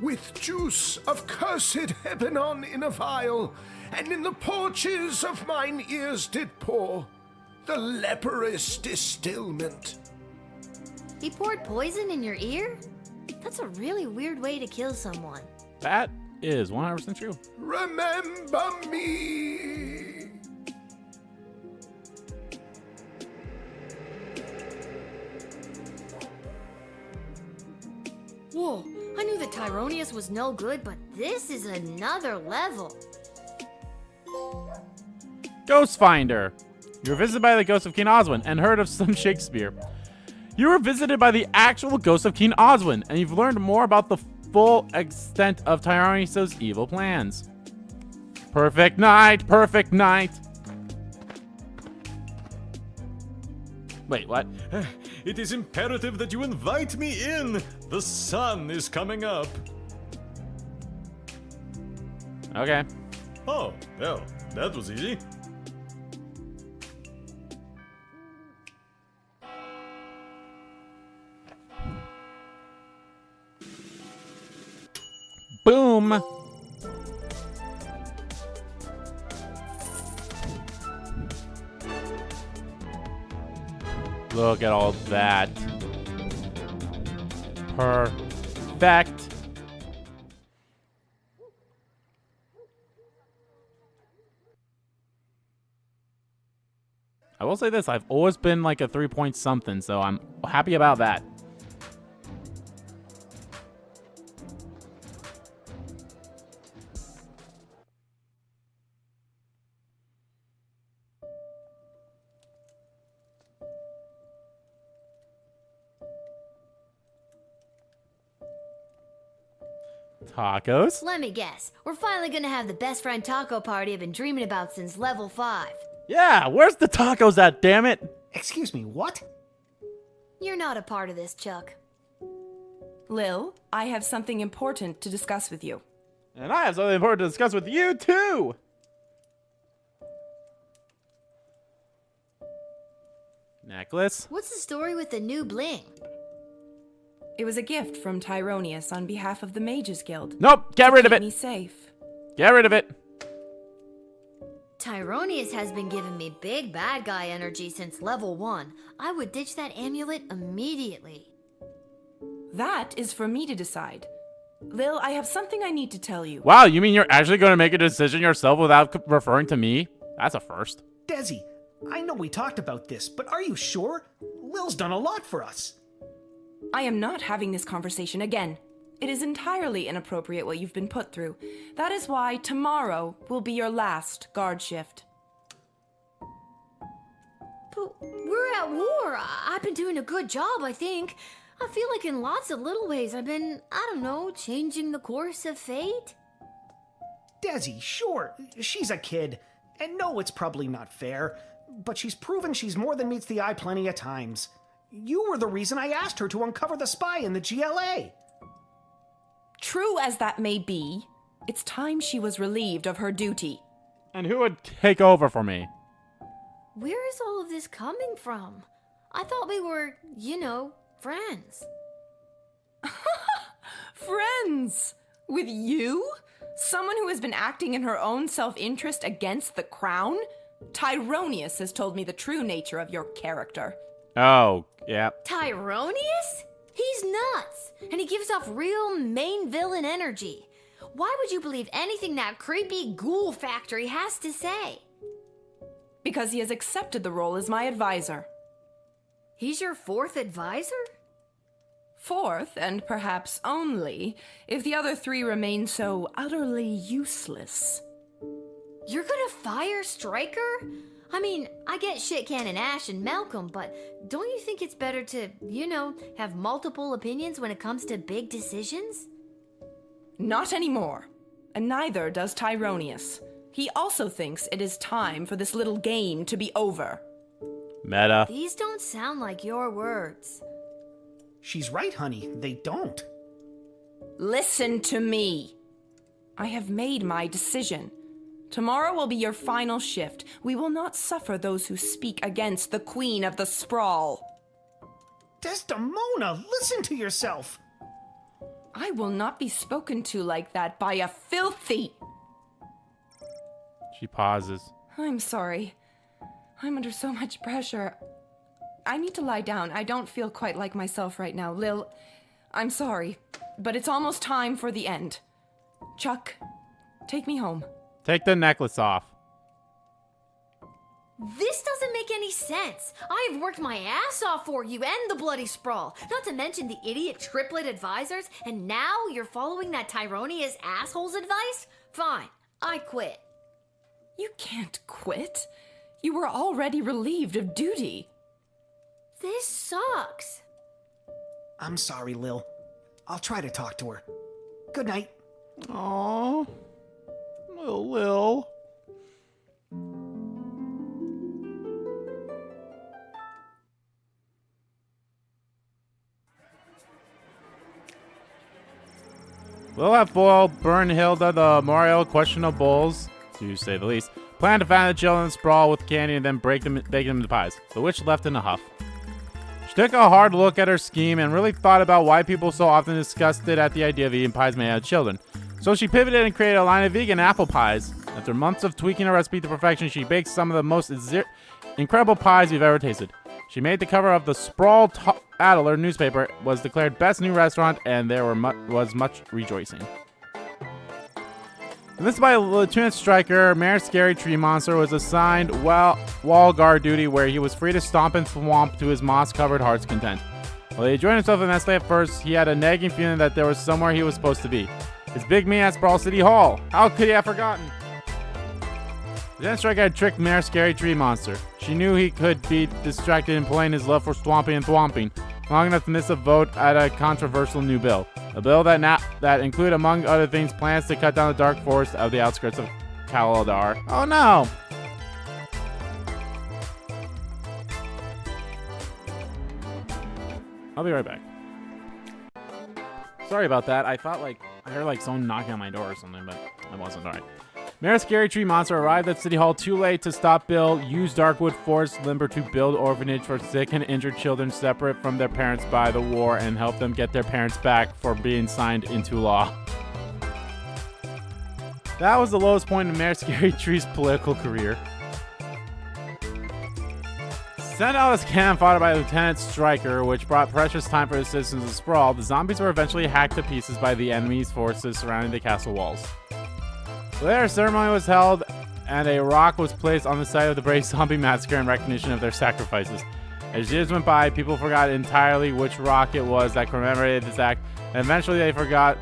With juice of cursed Hebenon in a vial, and in the porches of mine ears did pour the leprous distilment. He poured poison in your ear? That's a really weird way to kill someone. That is 100% true. Remember me. Whoa, I knew that Tyronius was no good, but this is another level. Ghost Finder. You were visited by the ghost of King Oswin and heard of some Shakespeare. You were visited by the actual ghost of King Oswin, and you've learned more about the full extent of Tyronius' evil plans. Perfect night, perfect night. Wait, what? It is imperative that you invite me in. The sun is coming up. Okay. Oh, well, that was easy. Boom. Look at all that. Perfect. I will say this, I've always been like a 3-point something, so I'm happy about that. Tacos? Let me guess. We're finally gonna have the best friend taco party I've been dreaming about since level 5. Yeah, where's the tacos at, damn it? Excuse me, what? You're not a part of this, Chuck. Lil, I have something important to discuss with you. And I have something important to discuss with you, too! Necklace? What's the story with the new bling? It was a gift from Tyronius on behalf of the Mages Guild. Nope, get rid of Keep it. me safe. Get rid of it. Tyronius has been giving me big bad guy energy since level 1. I would ditch that amulet immediately. That is for me to decide. Lil, I have something I need to tell you. Wow, you mean you're actually going to make a decision yourself without referring to me? That's a first. Desi, I know we talked about this, but are you sure? Lil's done a lot for us. I am not having this conversation again. It is entirely inappropriate what you've been put through. That is why tomorrow will be your last guard shift. But we're at war. I've been doing a good job, I think. I feel like in lots of little ways I've been, I don't know, changing the course of fate. Desi, sure, she's a kid. And no, it's probably not fair. But she's proven she's more than meets the eye plenty of times. You were the reason I asked her to uncover the spy in the GLA. True as that may be, it's time she was relieved of her duty. And who would take over for me? Where is all of this coming from? I thought we were, you know, friends. Friends? With you? Someone who has been acting in her own self-interest against the crown? Tyronius has told me the true nature of your character. Oh, yeah. Tyronius? He's nuts, and he gives off real main villain energy. Why would you believe anything that creepy ghoul factory has to say? Because he has accepted the role as my advisor. He's your 4th advisor? 4th, and perhaps only, if the other 3 remain so utterly useless. You're gonna fire Stryker? I mean, I get Shit Cannon Ash and Malcolm, but don't you think it's better to, you know, have multiple opinions when it comes to big decisions? Not anymore. And neither does Tyronius. He also thinks it is time for this little game to be over. Meta. These don't sound like your words. She's right, honey. They don't. Listen to me. I have made my decision. Tomorrow will be your final shift. We will not suffer those who speak against the Queen of the Sprawl. Desdemona, listen to yourself. I will not be spoken to like that by a filthy... She pauses. I'm sorry. I'm under so much pressure. I need to lie down. I don't feel quite like myself right now. Lil, I'm sorry, but it's almost time for the end. Chuck, take me home. Take the necklace off. This doesn't make any sense. I have worked my ass off for you and the Bloody Sprawl, not to mention the idiot triplet advisors, and now you're following that Tyronius asshole's advice? Fine, I quit. You can't quit. You were already relieved of duty. This sucks. I'm sorry, Lil. I'll try to talk to her. Good night. Aww. Lil. Lil have foiled Bernhilda the Mario questionables, to say the least. Plan to find the children sprawl with candy and then bake them into pies. The witch left in a huff. She took a hard look at her scheme and really thought about why people so often disgusted at the idea of eating pies made out of children. So she pivoted and created a line of vegan apple pies. After months of tweaking her recipe to perfection, she baked some of the most incredible pies you've ever tasted. She made the cover of the Sprawl Adler newspaper, was declared best new restaurant, and there was much rejoicing. And this is by Lieutenant Stryker. Mayor Scary Tree Monster was assigned wall guard duty, where he was free to stomp and swamp to his moss-covered heart's content. While he enjoyed himself immensely at first, he had a nagging feeling that there was somewhere he was supposed to be. His big me at Sprawl City Hall. How could he have forgotten? Lieutenant Stryker had tricked Mayor Scary Tree Monster. She knew he could be distracted in playing his love for swamping and thwomping long enough to miss a vote at a controversial new bill. A bill that included, among other things, plans to cut down the dark forest of the outskirts of Kaladar. Oh no! I'll be right back. Sorry about that. I thought I heard someone knocking on my door or something, but it wasn't. Alright. Mayor Scary Tree Monster arrived at City Hall too late to stop Bill, use Darkwood Forest Limber to build orphanage for sick and injured children separate from their parents by the war, and help them get their parents back for being signed into law. That was the lowest point in Mayor Scary Tree's political career. Sent out as cannon fodder by Lieutenant Stryker, which brought precious time for the citizens of Sprawl, the zombies were eventually hacked to pieces by the enemy's forces surrounding the castle walls. Later, a ceremony was held, and a rock was placed on the site of the Brave Zombie Massacre in recognition of their sacrifices. As years went by, people forgot entirely which rock it was that commemorated this act, and eventually they forgot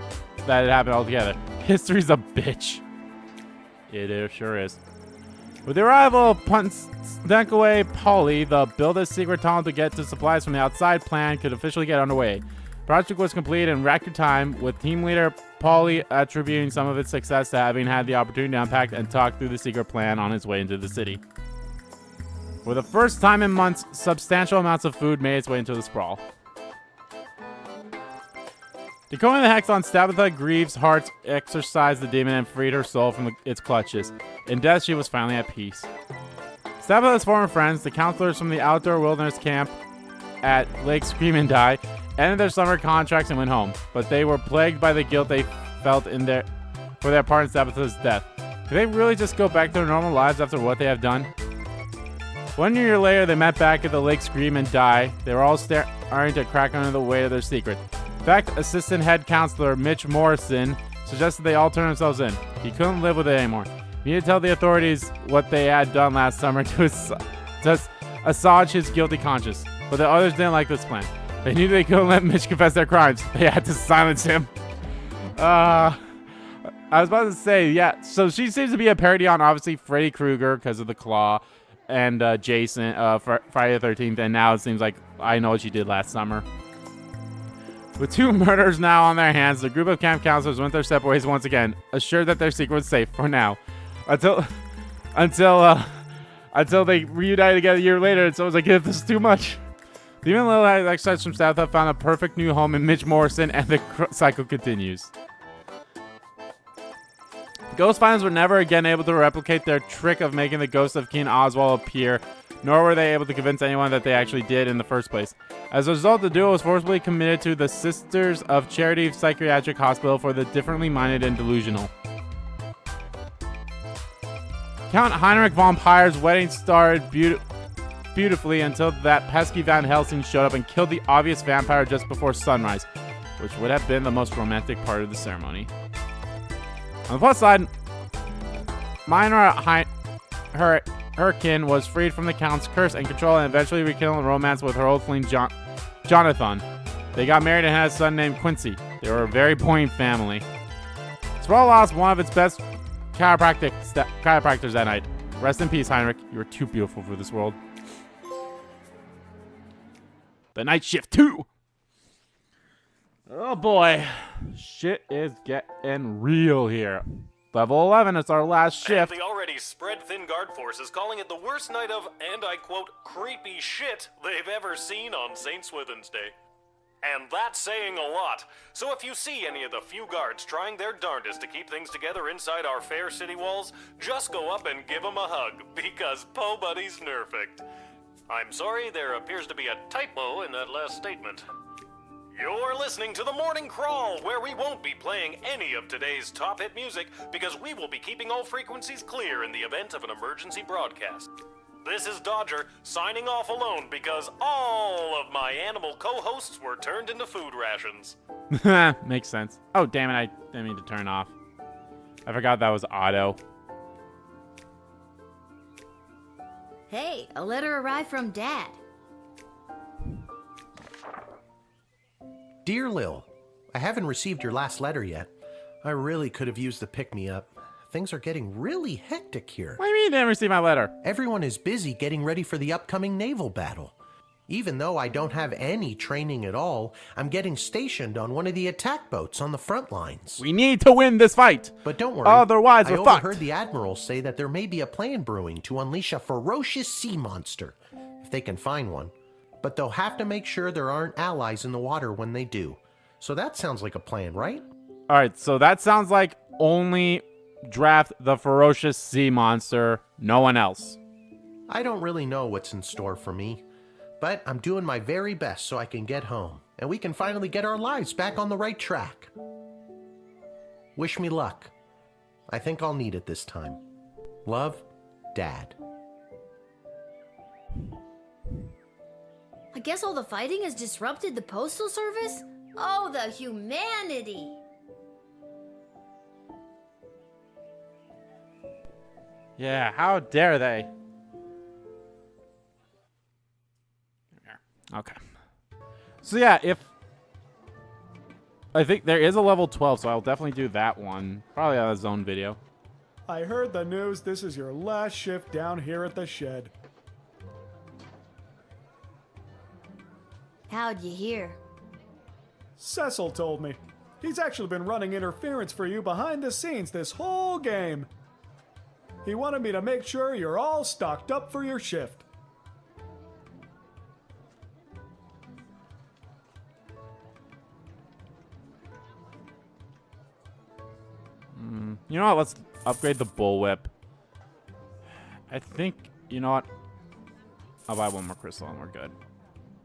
that it happened altogether. History's a bitch. It sure is. With the arrival of Punkaway Polly, the build a secret tunnel to get to supplies from the outside plan could officially get underway. Project was complete in record time, with team leader Polly attributing some of its success to having had the opportunity to unpack and talk through the secret plan on his way into the city. For the first time in months, substantial amounts of food made its way into the Sprawl. Decoding the hex on Stabitha Greaves' heart exorcised the demon and freed her soul from its clutches. In death, she was finally at peace. Stabitha's former friends, the counselors from the outdoor wilderness camp at Lake Scream and Die, ended their summer contracts and went home, but they were plagued by the guilt they felt for their part in Stabitha's death. Could they really just go back to their normal lives after what they have done? 1 year later, they met back at the Lake Scream and Die. They were all starting to crack under the weight of their secret. In fact, assistant head counselor Mitch Morrison suggested they all turn themselves in. He couldn't live with it anymore. He needed to tell the authorities what they had done last summer to assuage his guilty conscience. But the others didn't like this plan. They knew they couldn't let Mitch confess their crimes. They had to silence him. I was about to say, yeah, so she seems to be a parody on, obviously, Freddy Krueger because of the claw, and Jason, Friday the 13th, and now it seems like I know what she did last summer. With 2 murders now on their hands, the group of camp counselors went their separate ways once again, assured that their secret was safe for now. Until they reunited again a year later, and so it was like, this is too much. Even Lil had exercise from South found a perfect new home in Mitch Morrison, and the cycle continues. The Ghost Finders were never again able to replicate their trick of making the ghost of King Oswald appear, nor were they able to convince anyone that they actually did in the first place. As a result, the duo was forcibly committed to the Sisters of Charity Psychiatric Hospital for the differently minded and delusional. Count Heinrich von Pyre's wedding started beautifully until that pesky Van Helsing showed up and killed the obvious vampire just before sunrise, which would have been the most romantic part of the ceremony. On the plus side, Minor Hurricane was freed from the Count's curse and control, and eventually rekindled a romance with her old flame Jonathan. They got married and had a son named Quincy. They were a very buoyant family. Sprawl lost one of its best chiropractors that night. Rest in peace, Heinrich. You were too beautiful for this world. The Night Shift 2. Oh boy. Shit is getting real here. Level 11, it's our last shift. And the already spread thin guard force is calling it the worst night of, and I quote, creepy shit they've ever seen on St. Swithin's Day. And that's saying a lot. So if you see any of the few guards trying their darndest to keep things together inside our fair city walls, just go up and give them a hug, because Po Buddy's nerfect. I'm sorry, there appears to be a typo in that last statement. You're listening to The Morning Crawl, where we won't be playing any of today's top hit music because we will be keeping all frequencies clear in the event of an emergency broadcast. This is Dodger, signing off alone because all of my animal co-hosts were turned into food rations. Makes sense. Oh, damn it, I didn't mean to turn off. I forgot that was auto. Hey, a letter arrived from Dad. Dear Lil, I haven't received your last letter yet. I really could have used the pick-me-up. Things are getting really hectic here. What do you mean you didn't receive my letter? Everyone is busy getting ready for the upcoming naval battle. Even though I don't have any training at all, I'm getting stationed on one of the attack boats on the front lines. We need to win this fight! But don't worry, otherwise I we're fucked. overheard the Admiral say that there may be a plan brewing to unleash a ferocious sea monster, if they can find one. But they'll have to make sure there aren't allies in the water when they do. So that sounds like a plan, right? Alright, so that sounds like only draft the ferocious sea monster. No one else. I don't really know what's in store for me, but I'm doing my very best so I can get home, and we can finally get our lives back on the right track. Wish me luck. I think I'll need it this time. Love, Dad. I guess all the fighting has disrupted the postal service? Oh, the humanity! Yeah, how dare they? Okay. So yeah, I think there is a level 12, so I'll definitely do that one. Probably on a zone video. I heard the news this is your last shift down here at the shed. How'd you hear? Cecil told me. He's actually been running interference for you behind the scenes this whole game. He wanted me to make sure you're all stocked up for your shift. You know what? Let's upgrade the bullwhip. I think, you know what? I'll buy one more crystal and we're good.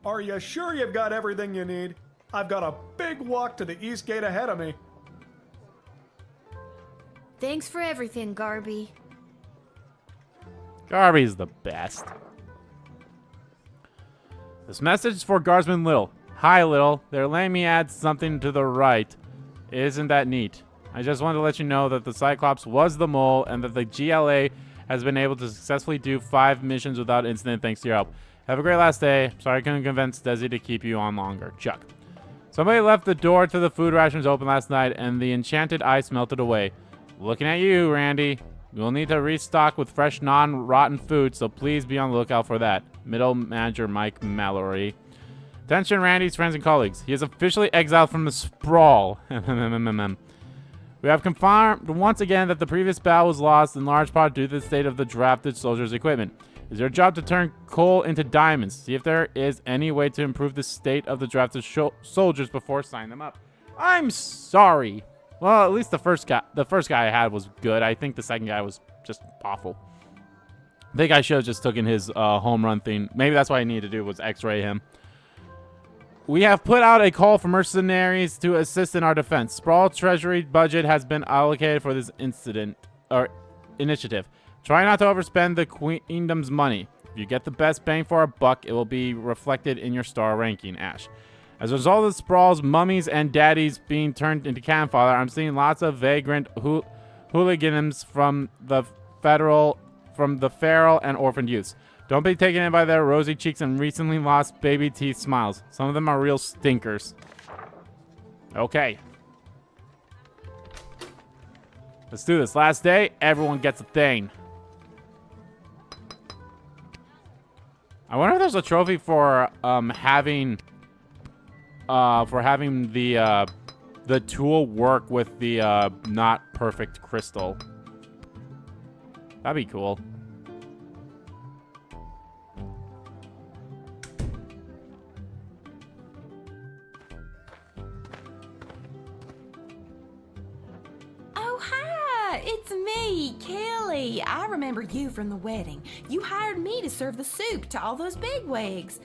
Are you sure you've got everything you need? I've got a big walk to the east gate ahead of me. Thanks for everything, Garby. Garby's the best. This message is for Guardsman Lil. Hi, Lil. They're letting me add something to the right. Isn't that neat? I just wanted to let you know that the Cyclops was the mole and that the GLA has been able to successfully do 5 missions without incident thanks to your help. Have a great last day. Sorry I couldn't convince Desi to keep you on longer. Chuck. Somebody left the door to the food rations open last night and the enchanted ice melted away. Looking at you, Randy. We'll need to restock with fresh, non-rotten food, so please be on the lookout for that. Middle Manager Mike Mallory. Attention, Randy's friends and colleagues. He is officially exiled from the sprawl. We have confirmed once again that the previous battle was lost in large part due to the state of the drafted soldiers' equipment. It is your job to turn coal into diamonds. See if there is any way to improve the state of the drafted soldiers before signing them up. I'm sorry. Well, at least the first guy I had was good. I think the second guy was just awful. I think I should have just taken his home run thing. Maybe that's what I needed to do was x-ray him. We have put out a call for mercenaries to assist in our defense. Sprawl Treasury budget has been allocated for this initiative. Try not to overspend the Queendom's money. If you get the best bang for our buck, it will be reflected in your star ranking, Ash. As a result of the Sprawl's mummies and daddies being turned into cannon fodder, I'm seeing lots of vagrant hooliganisms from the feral and orphaned youths. Don't be taken in by their rosy cheeks and recently lost baby teeth smiles. Some of them are real stinkers. Okay. Let's do this. Last day, everyone gets a thing. I wonder if there's a trophy for having the tool work with the not perfect crystal. That'd be cool. Oh, hi! It's me, Kelly. I remember you from the wedding. You hired me to serve the soup to all those bigwigs.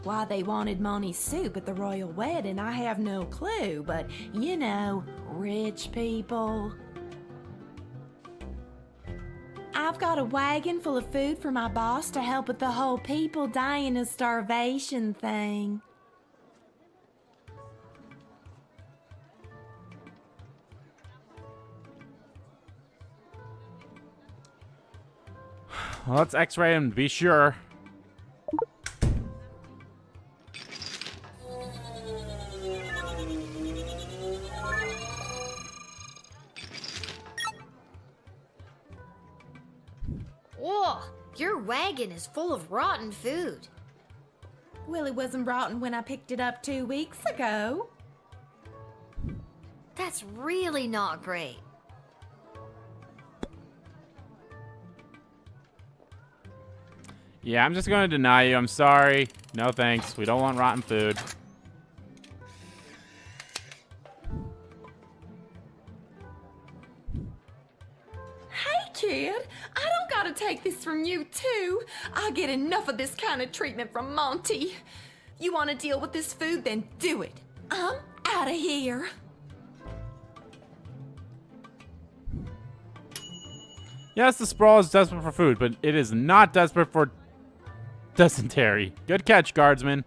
Why they wanted Moni's soup at the royal wedding, I have no clue, but, you know, rich people. I've got a wagon full of food for my boss to help with the whole people dying of starvation thing. Well, let's x-ray him to be sure. Whoa, your wagon is full of rotten food. Well, it wasn't rotten when I picked it up 2 weeks ago. That's really not great. Yeah, I'm just going to deny you. I'm sorry. No thanks. We don't want rotten food. kid. I don't gotta take this from you, too. I get enough of this kind of treatment from Monty. You wanna deal with this food, then do it. I'm out of here. Yes, the sprawl is desperate for food, but it is not desperate for dysentery. Good catch, guardsman.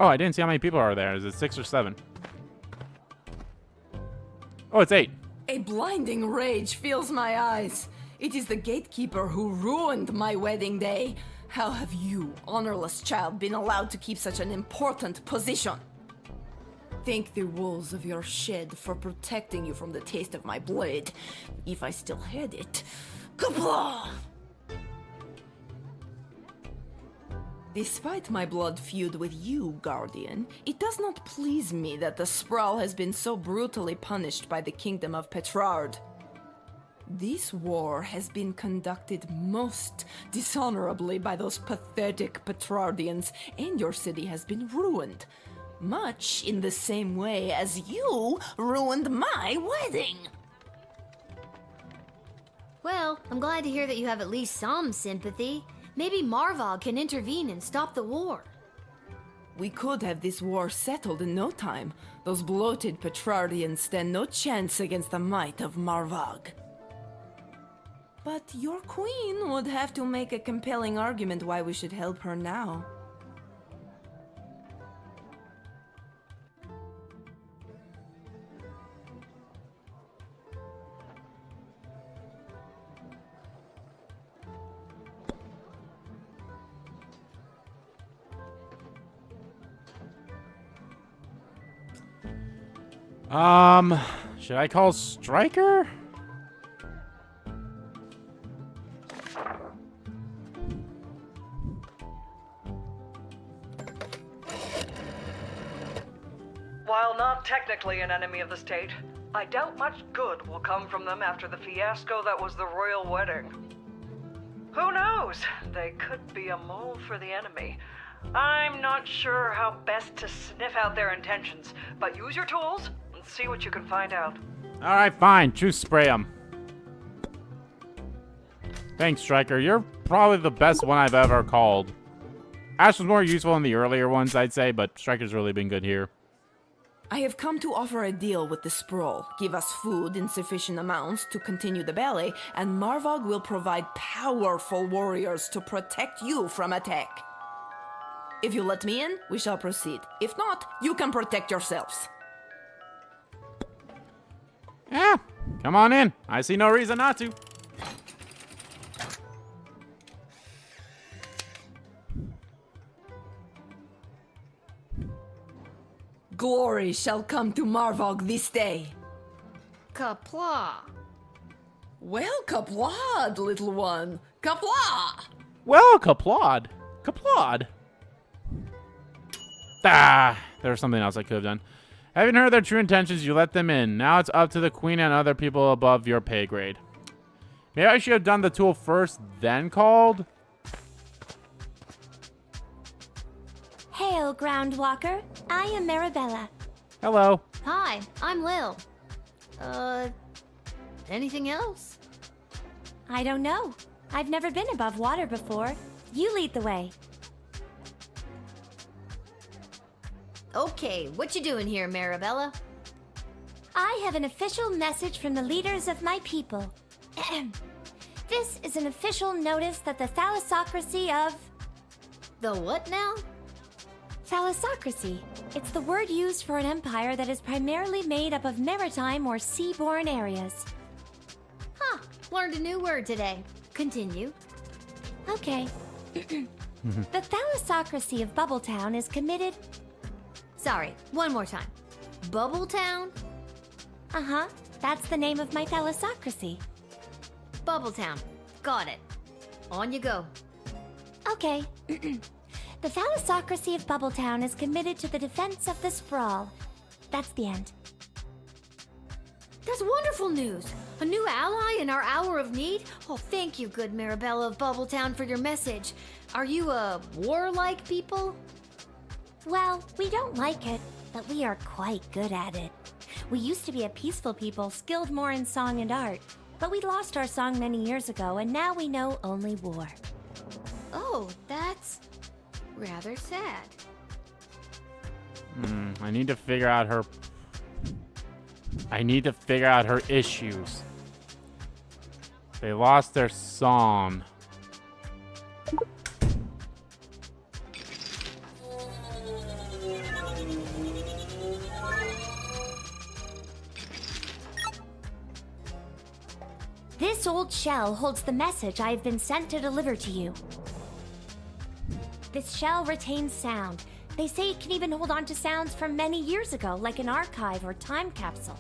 Oh, I didn't see how many people are there. Is it 6 or 7? Oh, it's 8. A blinding rage fills my eyes. It is the gatekeeper who ruined my wedding day. How have you, honorless child, been allowed to keep such an important position? Thank the walls of your shed for protecting you from the taste of my blade. If I still had it. Kapla! Despite my blood feud with you, Guardian, it does not please me that the Sprawl has been so brutally punished by the Kingdom of Petrard. This war has been conducted most dishonorably by those pathetic Petrardians, and your city has been ruined. Much in the same way as you ruined my wedding. Well, I'm glad to hear that you have at least some sympathy. Maybe Marvog can intervene and stop the war. We could have this war settled in no time. Those bloated Petrardians stand no chance against the might of Marvog. But your queen would have to make a compelling argument why we should help her now. Should I call Stryker? While not technically an enemy of the state, I doubt much good will come from them after the fiasco that was the royal wedding. Who knows? They could be a mole for the enemy. I'm not sure how best to sniff out their intentions, but use your tools and see what you can find out. Alright, fine. Choose spray him. Thanks, Stryker. You're probably the best one I've ever called. Ash was more useful in the earlier ones, I'd say, but Stryker's really been good here. I have come to offer a deal with the Sprawl. Give us food in sufficient amounts to continue the ballet, and Marvog will provide powerful warriors to protect you from attack. If you let me in, we shall proceed. If not, you can protect yourselves. Yeah, come on in. I see no reason not to. Glory shall come to Marvog this day. Kapla. Well, Kaplad, little one. Kapla! Well, Kaplad. Kaplad. Ah, there was something else I could have done. Having heard their true intentions, you let them in. Now it's up to the queen and other people above your pay grade. Maybe I should have done the tool first, then called? Hail, Groundwalker. I am Marabella. Hello. Hi, I'm Lil. Anything else? I don't know. I've never been above water before. You lead the way. Okay, what you doing here, Marabella? I have an official message from the leaders of my people. This is an official notice that the thalassocracy of... The what now? Thalassocracy. It's the word used for an empire that is primarily made up of maritime or seaborne areas. Huh, learned a new word today. Continue. Okay. The thalassocracy of Bubbletown is committed... Sorry, one more time. Bubbletown? Uh-huh. That's the name of my thalassocracy. Bubbletown. Got it. On you go. Okay. The thalassocracy of Bubbletown is committed to the defense of the Sprawl. That's the end. That's wonderful news. A new ally in our hour of need? Oh, thank you, good Marabella of Bubbletown, for your message. Are you a warlike people? Well, we don't like it, but we are quite good at it. We used to be a peaceful people skilled more in song and art. But we lost our song many years ago, and now we know only war. Oh, that's rather sad. I need to figure out her... I need to figure out her issues. They lost their song. This old shell holds the message I have been sent to deliver to you. This shell retains sound. They say it can even hold on to sounds from many years ago, like an archive or time capsule.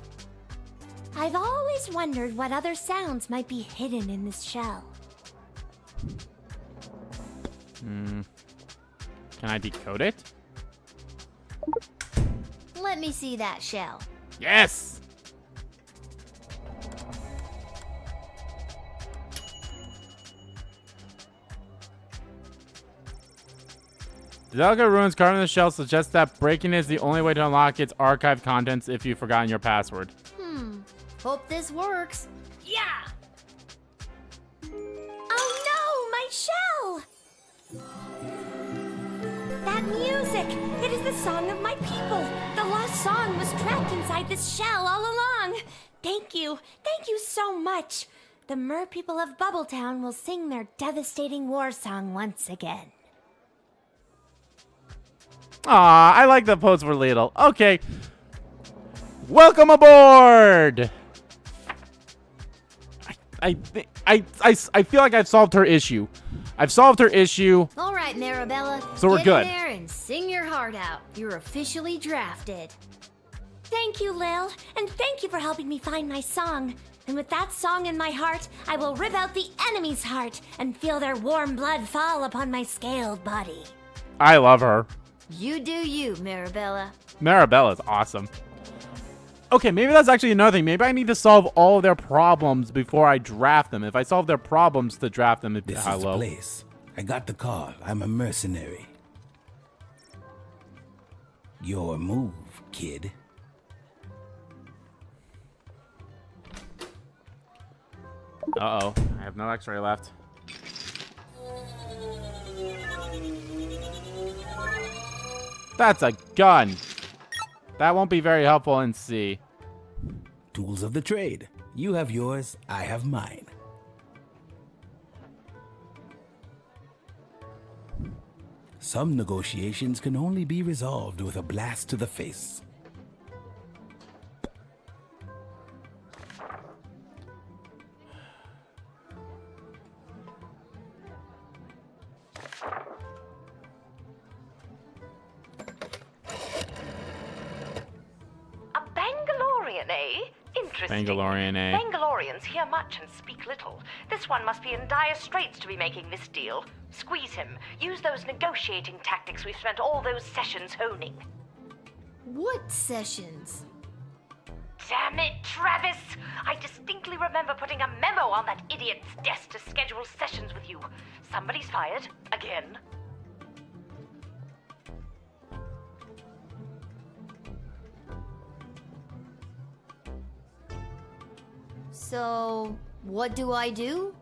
I've always wondered what other sounds might be hidden in this shell. Can I decode it? Let me see that shell. Yes! The delicate runes carved in the shell suggest that breaking is the only way to unlock its archive contents if you've forgotten your password. Hope this works. Yeah! Oh no, my shell! That music! It is the song of my people! The lost song was trapped inside this shell all along! Thank you so much! The mer people of Bubbletown will sing their devastating war song once again. Aw, I like the pose for Lidl. Okay. Welcome aboard! I feel like I've solved her issue. I've solved her issue. All right, Marabella. So we're Get good. in there and sing your heart out. You're officially drafted. Thank you, Lil, and thank you for helping me find my song. And with that song in my heart, I will rip out the enemy's heart and feel their warm blood fall upon my scaled body. I love her. You do you, Marabella. Marabella's awesome. Okay, maybe that's actually another thing. Maybe I need to solve all of their problems before I draft them. If I solve their problems to draft them, it'd be This is the place. I got the call. I'm a mercenary. Your move, kid. Uh-oh. I have no x-ray left. That's a gun. That won't be very helpful in C. Tools of the trade. You have yours, I have mine. Some negotiations can only be resolved with a blast to the face. Interesting. Bangalorean, eh? Bangalorians hear much and speak little. This one must be in dire straits to be making this deal. Squeeze him. Use those negotiating tactics we've spent all those sessions honing. What sessions? Damn it, Travis! I distinctly remember putting a memo on that idiot's desk to schedule sessions with you. Somebody's fired. Again. So, what do I do?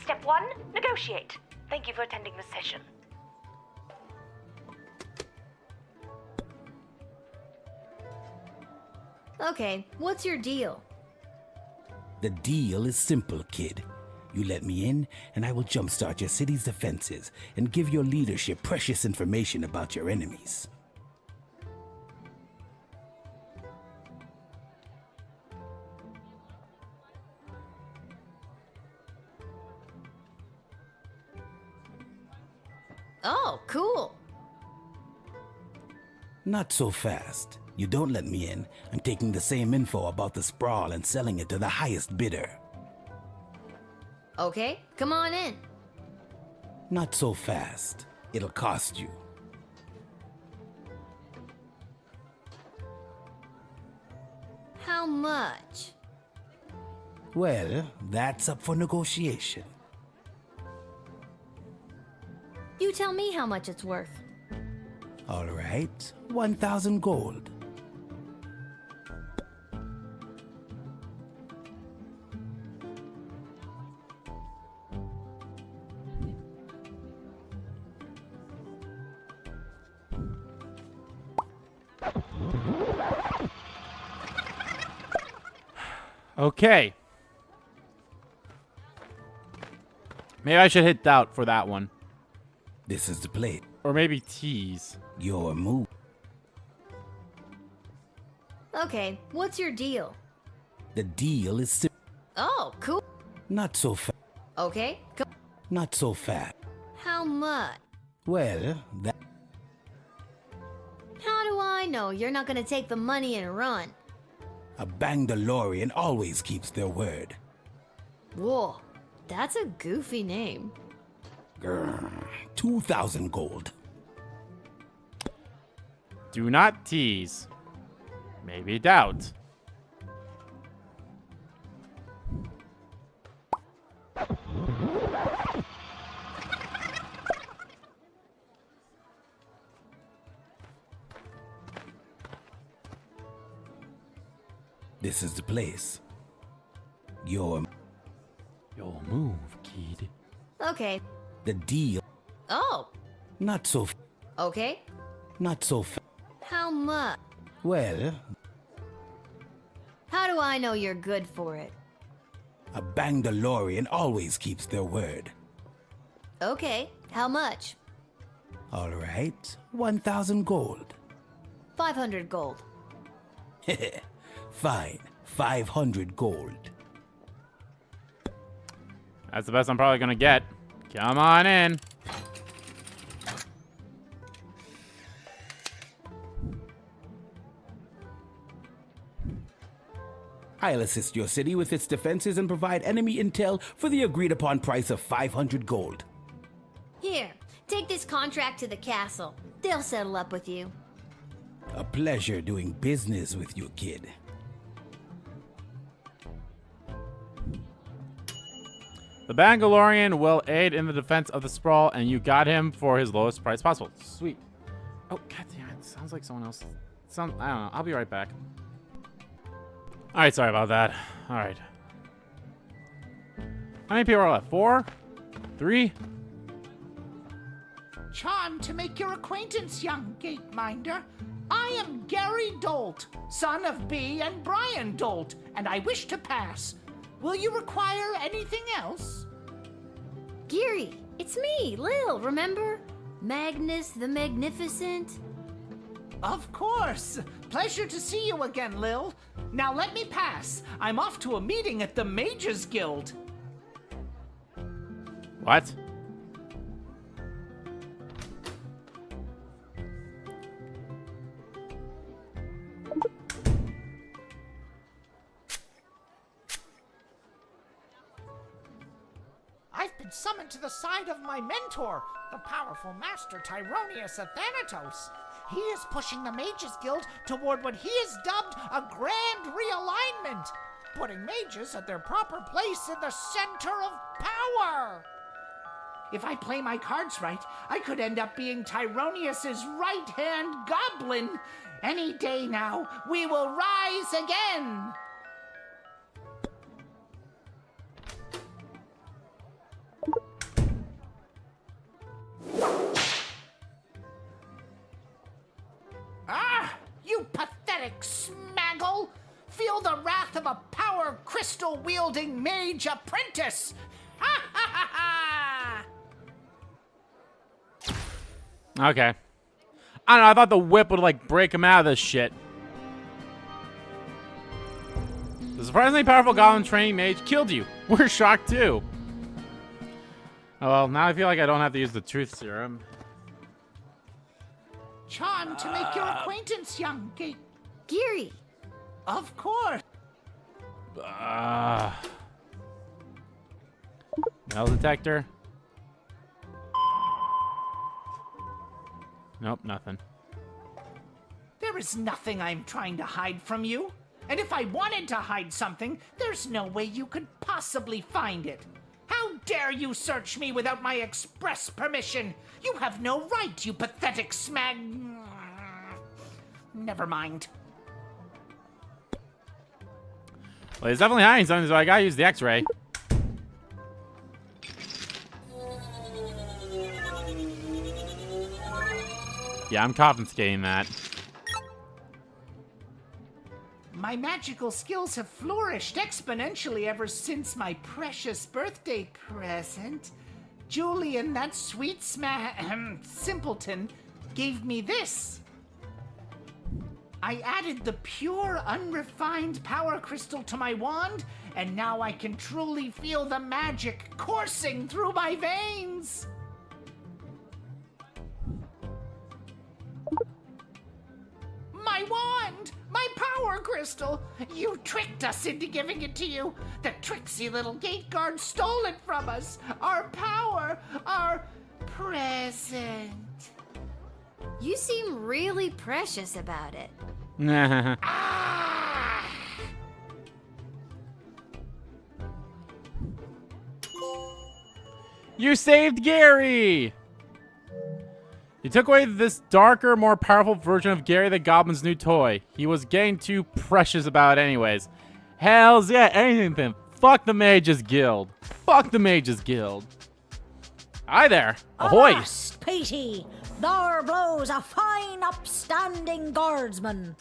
Step 1, negotiate. Thank you for attending the session. Okay, what's your deal? The deal is simple, kid. You let me in, and I will jumpstart your city's defenses and give your leadership precious information about your enemies. Oh, cool. Not so fast. You don't let me in, I'm taking the same info about the sprawl and selling it to the highest bidder. Okay, come on in. Not so fast. It'll cost you. How much? Well, that's up for negotiation. You tell me how much it's worth. All right, 1,000 gold. Okay. Maybe I should hit doubt for that one. This is the plate. Or maybe tease. Your move. Okay, what's your deal? The deal is Oh, cool. not so fast. Okay, Not so fast. how much? Well, that How do I know you're not gonna take the money and run? a Bangdalorian always keeps their word. Whoa, that's a goofy name. Grr, 2,000 gold. Do not tease. Maybe doubt. This is the place. Your move, kid. Okay. The deal. Oh, Not so okay. not so fast. How much? Well, How do I know you're good for it? a Bangdalorian always keeps their word. Okay, how much? All right, 1,000 gold. 500 gold. Fine, 500 gold. That's the best I'm probably gonna get. Come on in. I'll assist your city with its defenses and provide enemy intel for the agreed upon price of 500 gold. Here, take this contract to the castle. They'll settle up with you. A pleasure doing business with you, kid. The Bangalorian will aid in the defense of the sprawl, and you got him for his lowest price possible. Sweet. Oh, goddamn! It sounds like someone else. I don't know. I'll be right back. All right, sorry about that. All right. How many people are left? 4? 3? Charmed to make your acquaintance, young gateminder. I am Gary Dolt, son of Bee and Brian Dolt, and I wish to pass. Will you require anything else? Geary, it's me, Lil, remember? Magnus the Magnificent. Of course. Pleasure to see you again, Lil. Now let me pass. I'm off to a meeting at the Mages Guild. What? I've been summoned to the side of my mentor, the powerful master Tyronius of Thanatos. He is pushing the Mages Guild toward what he has dubbed a grand realignment, putting mages at their proper place in the center of power. If I play my cards right, I could end up being Tyronius's right-hand goblin. Any day now, we will rise again. Ah, you pathetic smaggle! Feel the wrath of a power crystal-wielding mage apprentice! Ha ha ha ha! Okay. I don't know. I thought the whip would, like, break him out of this shit. The surprisingly powerful goblin training mage killed you. We're shocked, too. Oh, well, now I feel like I don't have to use the truth serum. Charmed to make your acquaintance, young gate. Geary. Of course. Metal detector. Nope, nothing. There is nothing I'm trying to hide from you. And if I wanted to hide something, there's no way you could possibly find it. How dare you search me without my express permission? You have no right, you pathetic smag... Never mind. Well, he's definitely hiding something, so I gotta use the X-ray. Yeah, I'm confiscating that. My magical skills have flourished exponentially ever since my precious birthday present. Julian, that sweet simpleton, gave me this. I added the pure, unrefined power crystal to my wand, and now I can truly feel the magic coursing through my veins. My wand! My power crystal! You tricked us into giving it to you! The tricksy little gate guard stole it from us! Our power! Our present! You seem really precious about it. You saved Gary! You took away this darker, more powerful version of Gary the Goblin's new toy. He was getting too precious about it anyways. Hells yeah, anything. Fuck the Mages Guild. Fuck the Mages Guild. Hi there. Ahoy. Avast, Petey! There blows a fine, upstanding guardsman.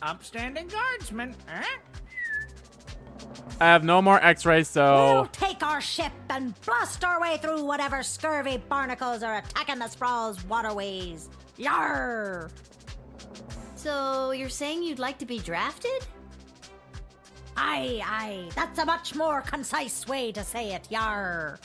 Upstanding guardsman, I have no more X-rays, so... We'll take our ship and blast our way through whatever scurvy barnacles are attacking the Sprawl's waterways. Yarr! So, you're saying you'd like to be drafted? Aye. That's a much more concise way to say it. Yarr!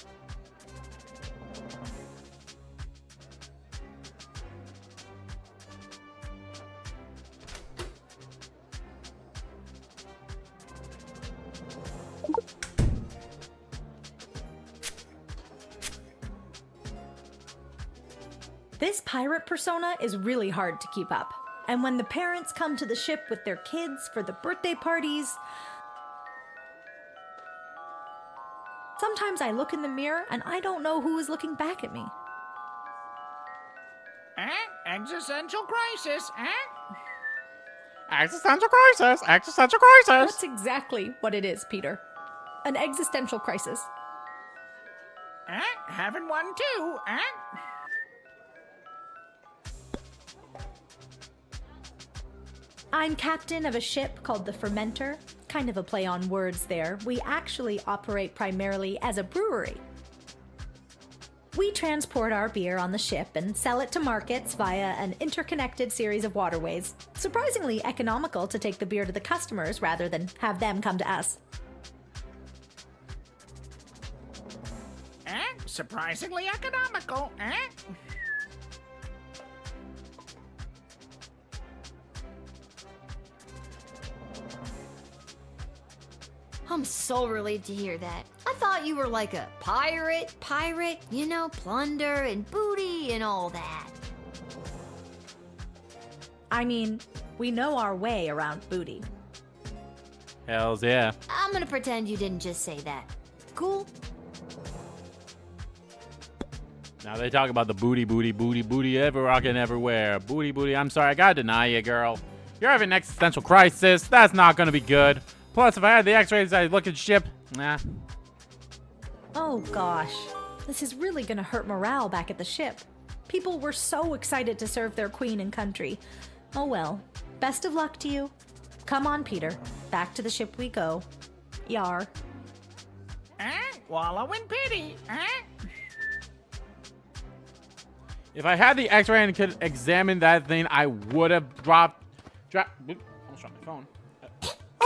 This pirate persona is really hard to keep up. And when the parents come to the ship with their kids for the birthday parties, sometimes I look in the mirror and I don't know who is looking back at me. Existential crisis, Existential crisis! Existential crisis! That's exactly what it is, Peter. An existential crisis. Having one too, I'm captain of a ship called the Fermenter. Kind of a play on words there. We actually operate primarily as a brewery. We transport our beer on the ship and sell it to markets via an interconnected series of waterways. Surprisingly economical to take the beer to the customers rather than have them come to us. Surprisingly economical, I'm so relieved to hear that. I thought you were like a pirate, you know, plunder and booty and all that. I mean, we know our way around booty. Hells yeah. I'm gonna pretend you didn't just say that. Cool? Now they talk about the booty ever rocking everywhere. Booty, I'm sorry, I gotta deny you, girl. You're having an existential crisis. That's not gonna be good. Plus, if I had the X-rays, I'd look at the ship. Nah. Oh gosh, this is really gonna hurt morale back at the ship. People were so excited to serve their queen and country. Oh well, best of luck to you. Come on, Peter. Back to the ship we go. Yar. Wallow in pity, If I had the X-ray and could examine that thing, I would have dropped. Almost dropped my phone.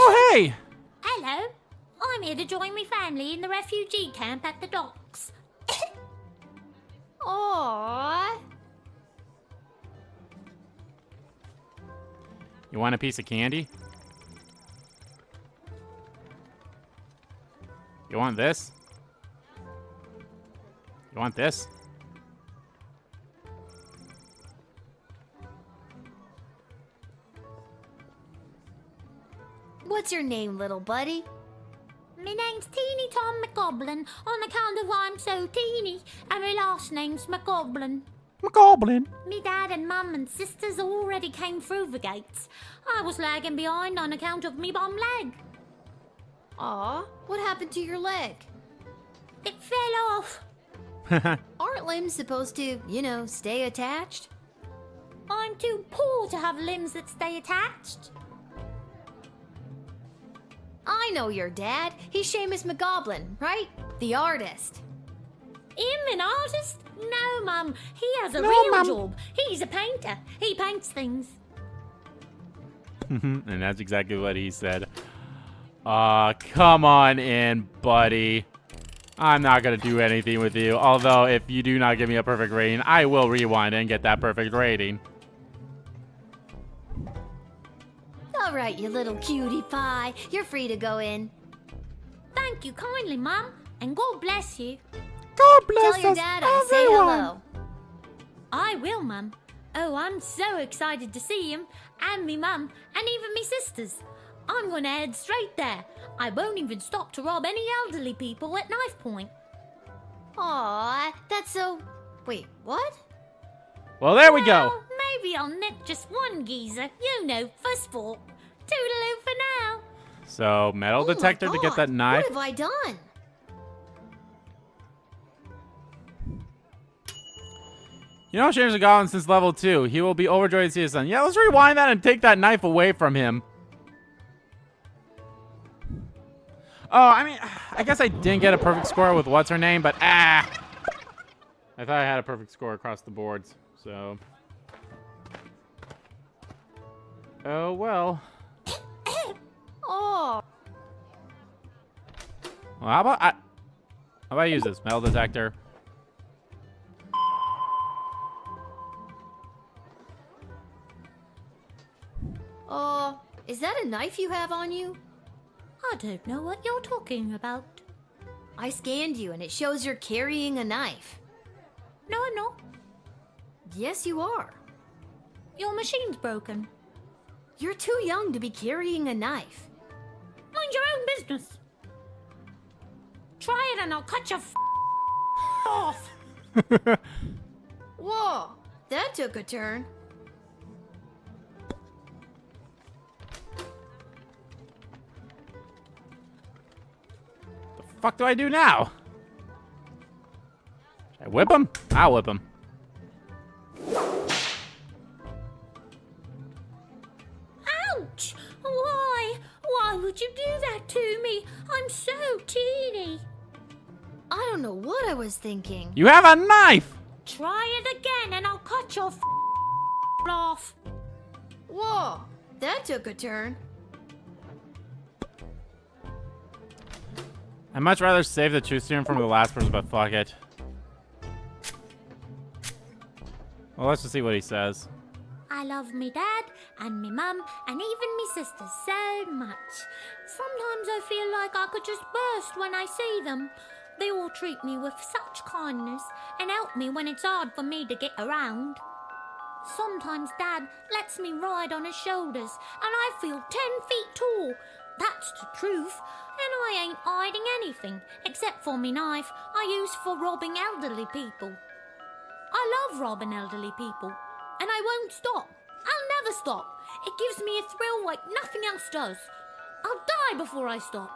Oh hey! Hello. I'm here to join my family in the refugee camp at the docks. Aww. You want a piece of candy? You want this? You want this? What's your name, little buddy? My name's Teeny Tom McGoblin on account of I'm so teeny, and my last name's McGoblin. McGoblin. Me dad and mum and sisters already came through the gates. I was lagging behind on account of me bum leg. Aw, what happened to your leg? It fell off. Aren't limbs supposed to, you know, stay attached? I'm too poor to have limbs that stay attached. I know your dad. He's Seamus McGoblin, right? The artist. Him an artist? No, Mum. He has a No, real Mum. job. He's a painter. He paints things. And that's exactly what he said. Come on in, buddy. I'm not gonna do anything with you. Although, if you do not give me a perfect rating, I will rewind and get that perfect rating. All right, you little cutie pie. You're free to go in. Thank you kindly, Mum. And God bless you. God bless Tell your us, dad I say everyone. hello. I will, Mum. Oh, I'm so excited to see him, and me mum, and even me sisters. I'm gonna head straight there. I won't even stop to rob any elderly people at knife point. Aw, that's so... Wait, what? Well, there we go. Well, maybe I'll nick just one geezer, you know, for sport. Toodaloo for now. So, metal detector to get that knife. What have I done? You know, Seamus McGoblin since level 2. He will be overjoyed to see his son. Yeah, let's rewind that and take that knife away from him. Oh, I mean, I guess I didn't get a perfect score with what's her name, but I thought I had a perfect score across the boards, so. Oh, well. Oh. Well, how about I use this metal detector? Is that a knife you have on you? I don't know what you're talking about. I scanned you and it shows you're carrying a knife. No, I'm not. Yes, you are. Your machine's broken. You're too young to be carrying a knife. Mind your own business. Try it and I'll cut your off. Whoa, that took a turn. The fuck do I do now? Should I whip him? I'll whip him. Ouch! Why? Why would you do that to me? I'm so teeny. I don't know what I was thinking. You have a knife! Try it again and I'll cut your off. Whoa, that took a turn. I'd much rather save the truth serum from the last person, but fuck it. Well, let's just see what he says. I love me dad and me mum and even me sisters so much. Sometimes I feel like I could just burst when I see them. They all treat me with such kindness and help me when it's hard for me to get around. Sometimes Dad lets me ride on his shoulders and I feel 10 feet tall. That's the truth. And I ain't hiding anything except for me knife I use for robbing elderly people. I love robbing elderly people and I won't stop. I'll never stop. It gives me a thrill like nothing else does. I'll die before I stop.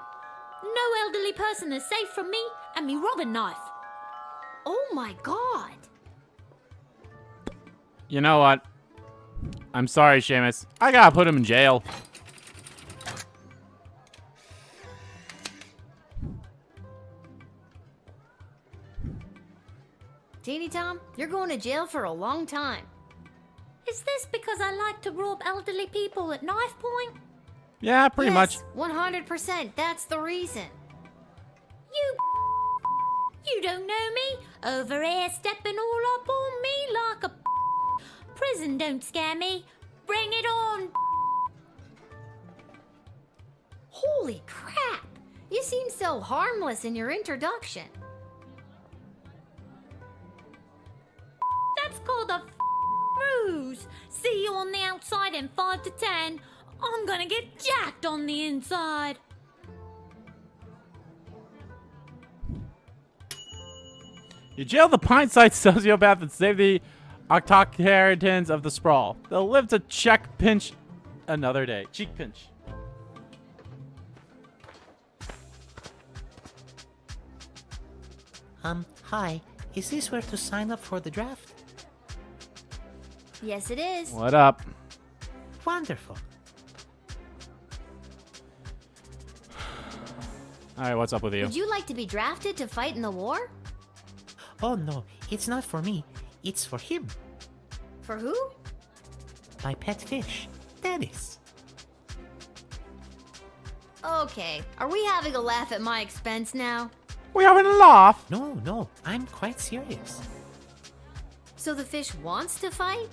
No elderly person is safe from me and me robbing knife. Oh my god. You know what? I'm sorry, Seamus. I gotta put him in jail. Teeny Tom, you're going to jail for a long time. Is this because I like to rob elderly people at knife point? Yeah, pretty much. 100%, that's the reason. You don't know me? Over here stepping all up on me like a prison don't scare me. Bring it on. Holy crap! You seem so harmless in your introduction. That's called a ruse. See you on the outside in 5 to 10. I'm gonna get jacked on the inside. You jail the pint-sized sociopath and save the octocaritans of the sprawl. They'll live to cheek pinch another day. Cheek pinch. Hi. Is this where to sign up for the draft? Yes, it is. What up? Wonderful. Alright, what's up with you? Would you like to be drafted to fight in the war? Oh no, it's not for me. It's for him. For who? My pet fish, Dennis. Okay, are we having a laugh at my expense now? We having a laugh? No, I'm quite serious. So the fish wants to fight?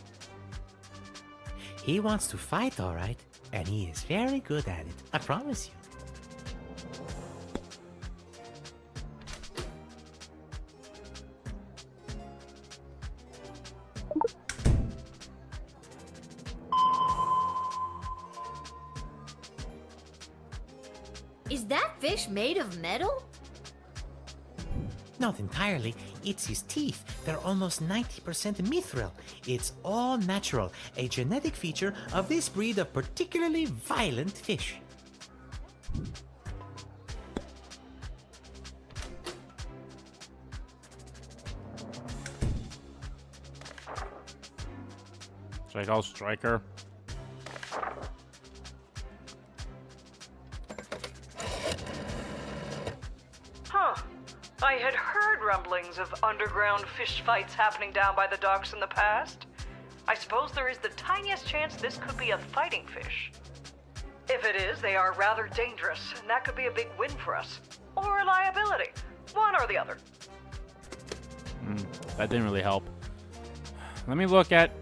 He wants to fight, alright, and he is very good at it, I promise you. Is that fish made of metal? Not entirely. It's his teeth. They're almost 90% mithril. It's all natural, a genetic feature of this breed of particularly violent fish. Should I call Striker? Huh. I had heard rumblings of underground fish fights happening down by the docks in the past. I suppose there is the tiniest chance this could be a fighting fish. If it is, they are rather dangerous, and that could be a big win for us. Or a liability. One or the other. That didn't really help. Let me look at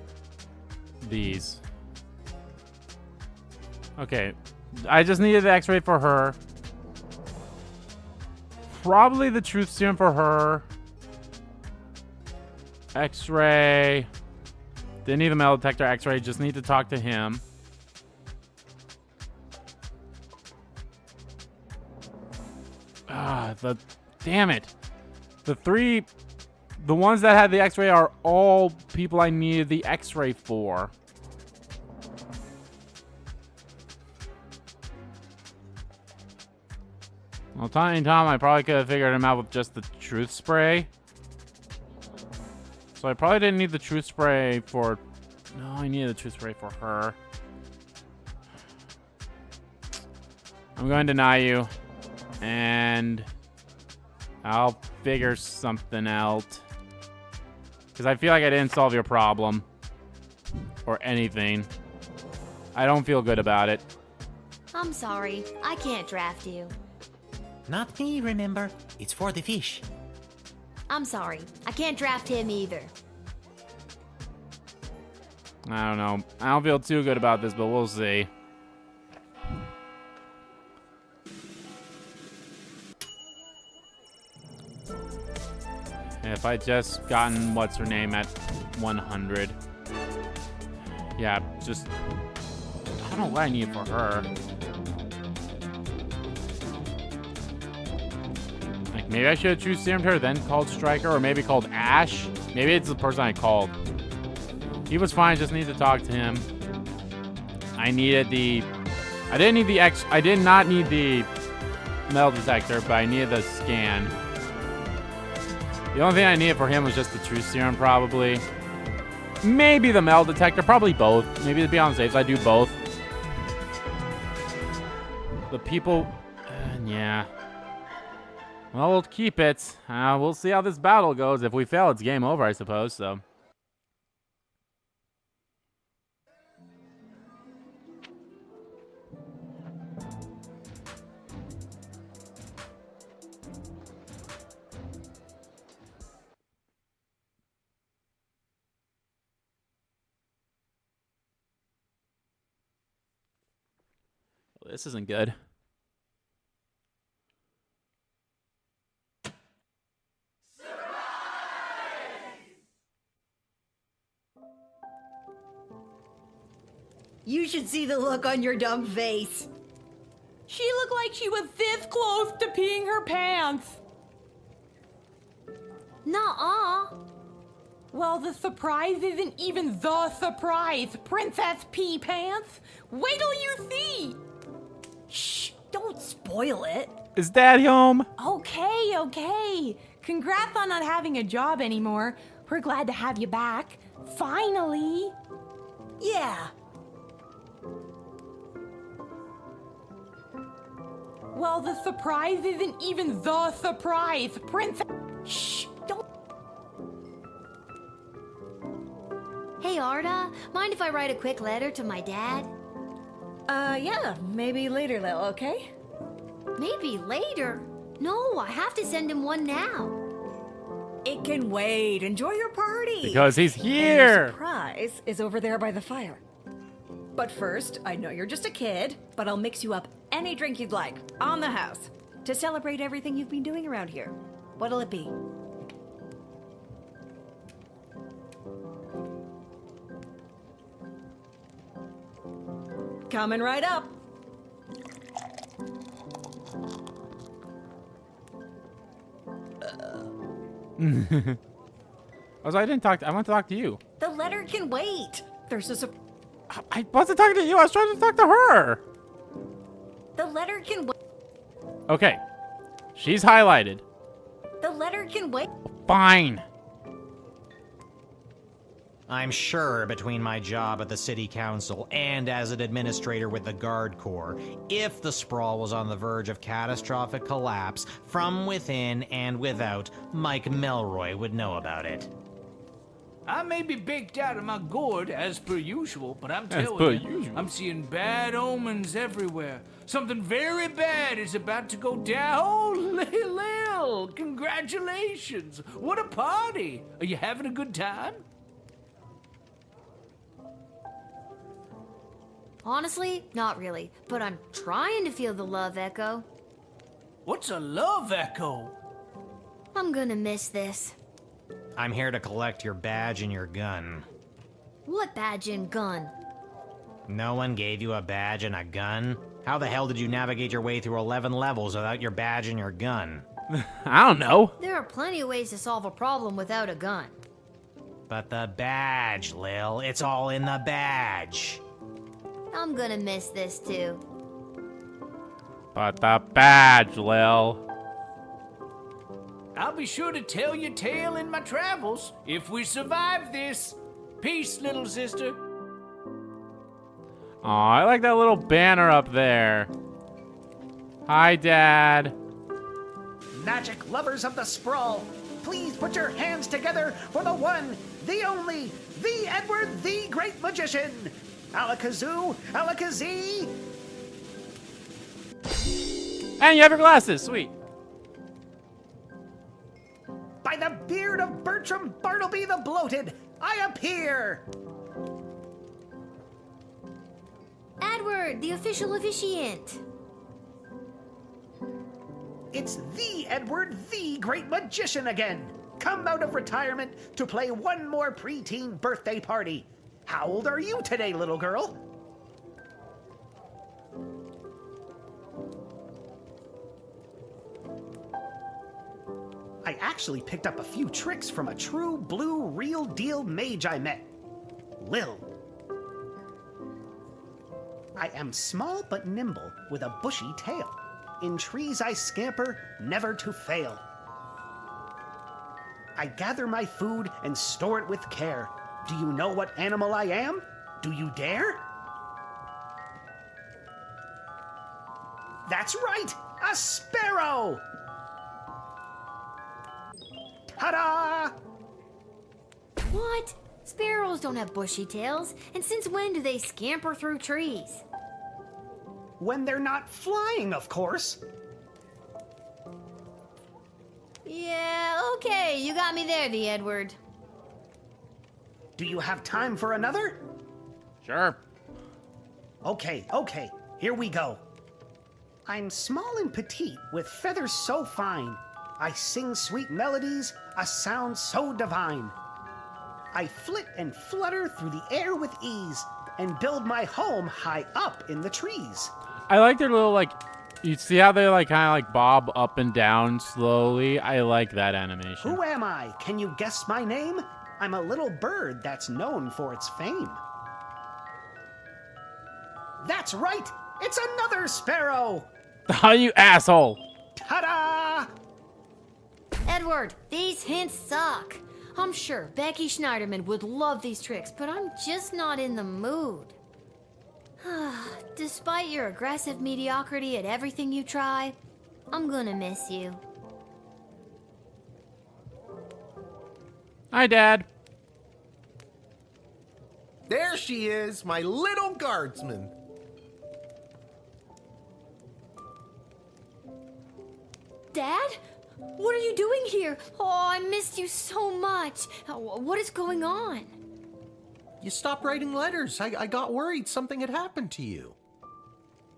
these. Okay. I just needed the x-ray for her. Probably the truth serum for her. X-ray. Didn't need the metal detector x-ray. Just need to talk to him. Damn it. The ones that had the x-ray are all people I needed the x-ray for. Well, Tiny Tom, I probably could have figured him out with just the truth spray. So I probably didn't need the truth spray for... No, I needed the truth spray for her. I'm going to deny you. And I'll figure something out. Because I feel like I didn't solve your problem. Or anything. I don't feel good about it. I'm sorry, I can't draft you. Not me, remember? It's for the fish. I'm sorry, I can't draft him either. I don't know. I don't feel too good about this, but we'll see. If I just gotten what's her name at 100. Yeah, just... I don't know what I need for her. Like, maybe I should have choose serumed her, then called Striker, or maybe called Ash. Maybe it's the person I called. He was fine, just need to talk to him. I needed the... I did not need the metal detector, but I needed the scan. The only thing I needed for him was just the truth serum, probably. Maybe the metal detector, probably both. Maybe to be on the safe side, I do both. The people... yeah. Well, we'll keep it. We'll see how this battle goes. If we fail, it's game over, I suppose, so... This isn't good. You should see the look on your dumb face. She looked like she was this close to peeing her pants. Nuh-uh. Well, the surprise isn't even the surprise, Princess Pea Pants. Wait till you see. Shh, don't spoil it. Is Daddy home? Okay. Congrats on not having a job anymore. We're glad to have you back. Finally. Yeah. Well, the surprise isn't even the surprise, Princess. Shh, don't. Hey, Arda, mind if I write a quick letter to my dad? Yeah, maybe later, Lil, okay? Maybe later? No, I have to send him one now. It can wait. Enjoy your party. Because he's And here. the surprise is over there by the fire. But first, I know you're just a kid, but I'll mix you up any drink you'd like on the house to celebrate everything you've been doing around here. What'll it be? Coming right up. I didn't talk. I want to talk to you. The letter can wait. There's a I wasn't talking to you. I was trying to talk to her. The letter can wait. Okay. She's highlighted. The letter can wait. Fine. I'm sure between my job at the city council and as an administrator with the Guard Corps, if the sprawl was on the verge of catastrophic collapse from within and without, Mike Melroy would know about it. I may be baked out of my gourd as per usual, but I'm As telling per you, usual. I'm seeing bad omens everywhere. Something very bad is about to go down. Oh, Lil, congratulations! What a party! Are you having a good time? Honestly, not really, but I'm trying to feel the love echo. What's a love echo? I'm gonna miss this. I'm here to collect your badge and your gun. What badge and gun? No one gave you a badge and a gun? How the hell did you navigate your way through 11 levels without your badge and your gun? I don't know. There are plenty of ways to solve a problem without a gun. But the badge, Lil. It's all in the badge. I'm gonna miss this too. But the badge, Lil. I'll be sure to tell your tale in my travels if we survive this. Peace, little sister. Aw, I like that little banner up there. Hi, Dad. Magic lovers of the sprawl, please put your hands together for the one, the only, the Edward, the Great Magician. Alakazoo, Alakazee. And you have your glasses. Sweet. By the beard of Bertram Bartleby the Bloated, I appear. Edward, the official officiant. It's the Edward, the Great Magician again. Come out of retirement to play one more preteen birthday party. How old are you today, little girl? I actually picked up a few tricks from a true blue real deal mage I met. Lil. I am small but nimble with a bushy tail. In trees I scamper, never to fail. I gather my food and store it with care. Do you know what animal I am? Do you dare? That's right! A sparrow! Ta-da! What? Sparrows don't have bushy tails, and since when do they scamper through trees? When they're not flying, of course. Yeah, okay, you got me there, the Edward. Do you have time for another? Sure. Okay, here we go. I'm small and petite, with feathers so fine. I sing sweet melodies, a sound so divine. I flit and flutter through the air with ease, and build my home high up in the trees. I like their little, like, You see how they like kind of like bob up and down slowly? I like that animation. Who am I? Can you guess my name? I'm a little bird that's known for its fame. That's right! It's another sparrow! Oh, you asshole! Ta-da! Edward, these hints suck. I'm sure Becky Schneiderman would love these tricks, but I'm just not in the mood. Despite your aggressive mediocrity at everything you try, I'm gonna miss you. Hi, Dad. There she is, my little guardsman. Dad? What are you doing here? Oh, I missed you so much. What is going on? You stopped writing letters. I got worried something had happened to you.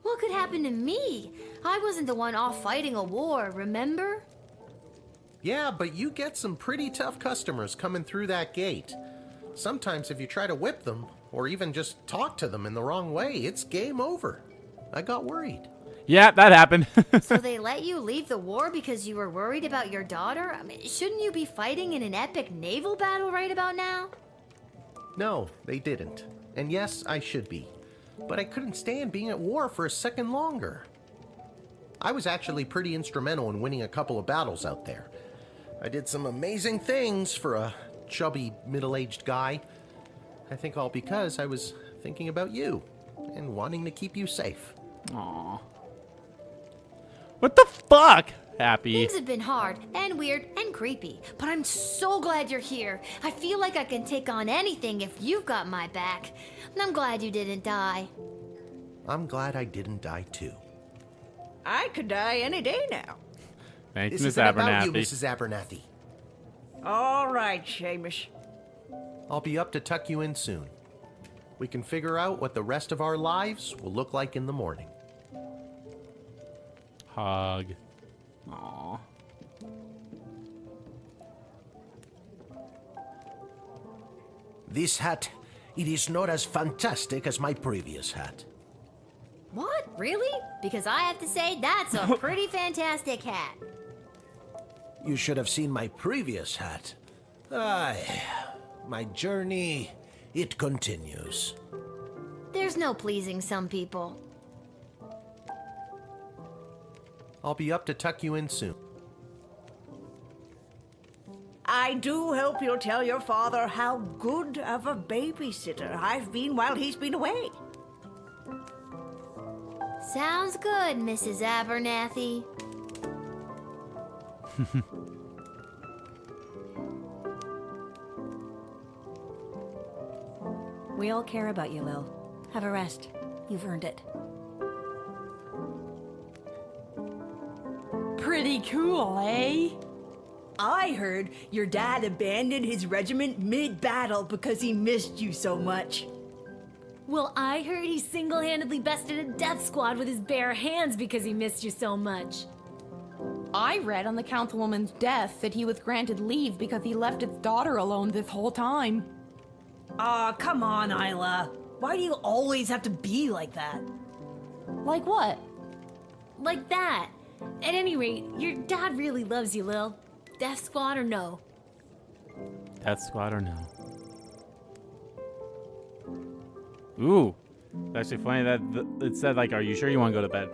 What could happen to me? I wasn't the one off fighting a war, remember? Yeah, but you get some pretty tough customers coming through that gate. Sometimes if you try to whip them, or even just talk to them in the wrong way, it's game over. I got worried. Yeah, that happened. So they let you leave the war because you were worried about your daughter? I mean, shouldn't you be fighting in an epic naval battle right about now? No, they didn't. And yes, I should be. But I couldn't stand being at war for a second longer. I was actually pretty instrumental in winning a couple of battles out there. I did some amazing things for a chubby, middle-aged guy. I think all because I was thinking about you and wanting to keep you safe. Aww. What the fuck? Happy. Things have been hard and weird and creepy, but I'm so glad you're here. I feel like I can take on anything if you've got my back. And I'm glad you didn't die. I'm glad I didn't die too. I could die any day now. Thanks, This Miss isn't about Abernathy. you, Mrs. Abernathy. All right, Seamus. I'll be up to tuck you in soon. We can figure out what the rest of our lives will look like in the morning. Hug. Aww. This hat, it is not as fantastic as my previous hat. What? Really? Because I have to say, that's a pretty fantastic hat. You should have seen my previous hat. Aye, my journey, it continues. There's no pleasing some people. I'll be up to tuck you in soon. I do hope you'll tell your father how good of a babysitter I've been while he's been away. Sounds good, Mrs. Abernathy. We all care about you, Lil. Have a rest. You've earned it. Pretty cool, eh? I heard your dad abandoned his regiment mid-battle because he missed you so much. Well, I heard he single-handedly bested a death squad with his bare hands because he missed you so much. I read on the councilwoman's death that he was granted leave because he left his daughter alone this whole time. Aw, come on, Isla. Why do you always have to be like that? Like what? Like that. At any rate, your dad really loves you, Lil. Death squad or no? Death squad or no? Ooh. It's actually funny that it said, like, are you sure you want to go to bed?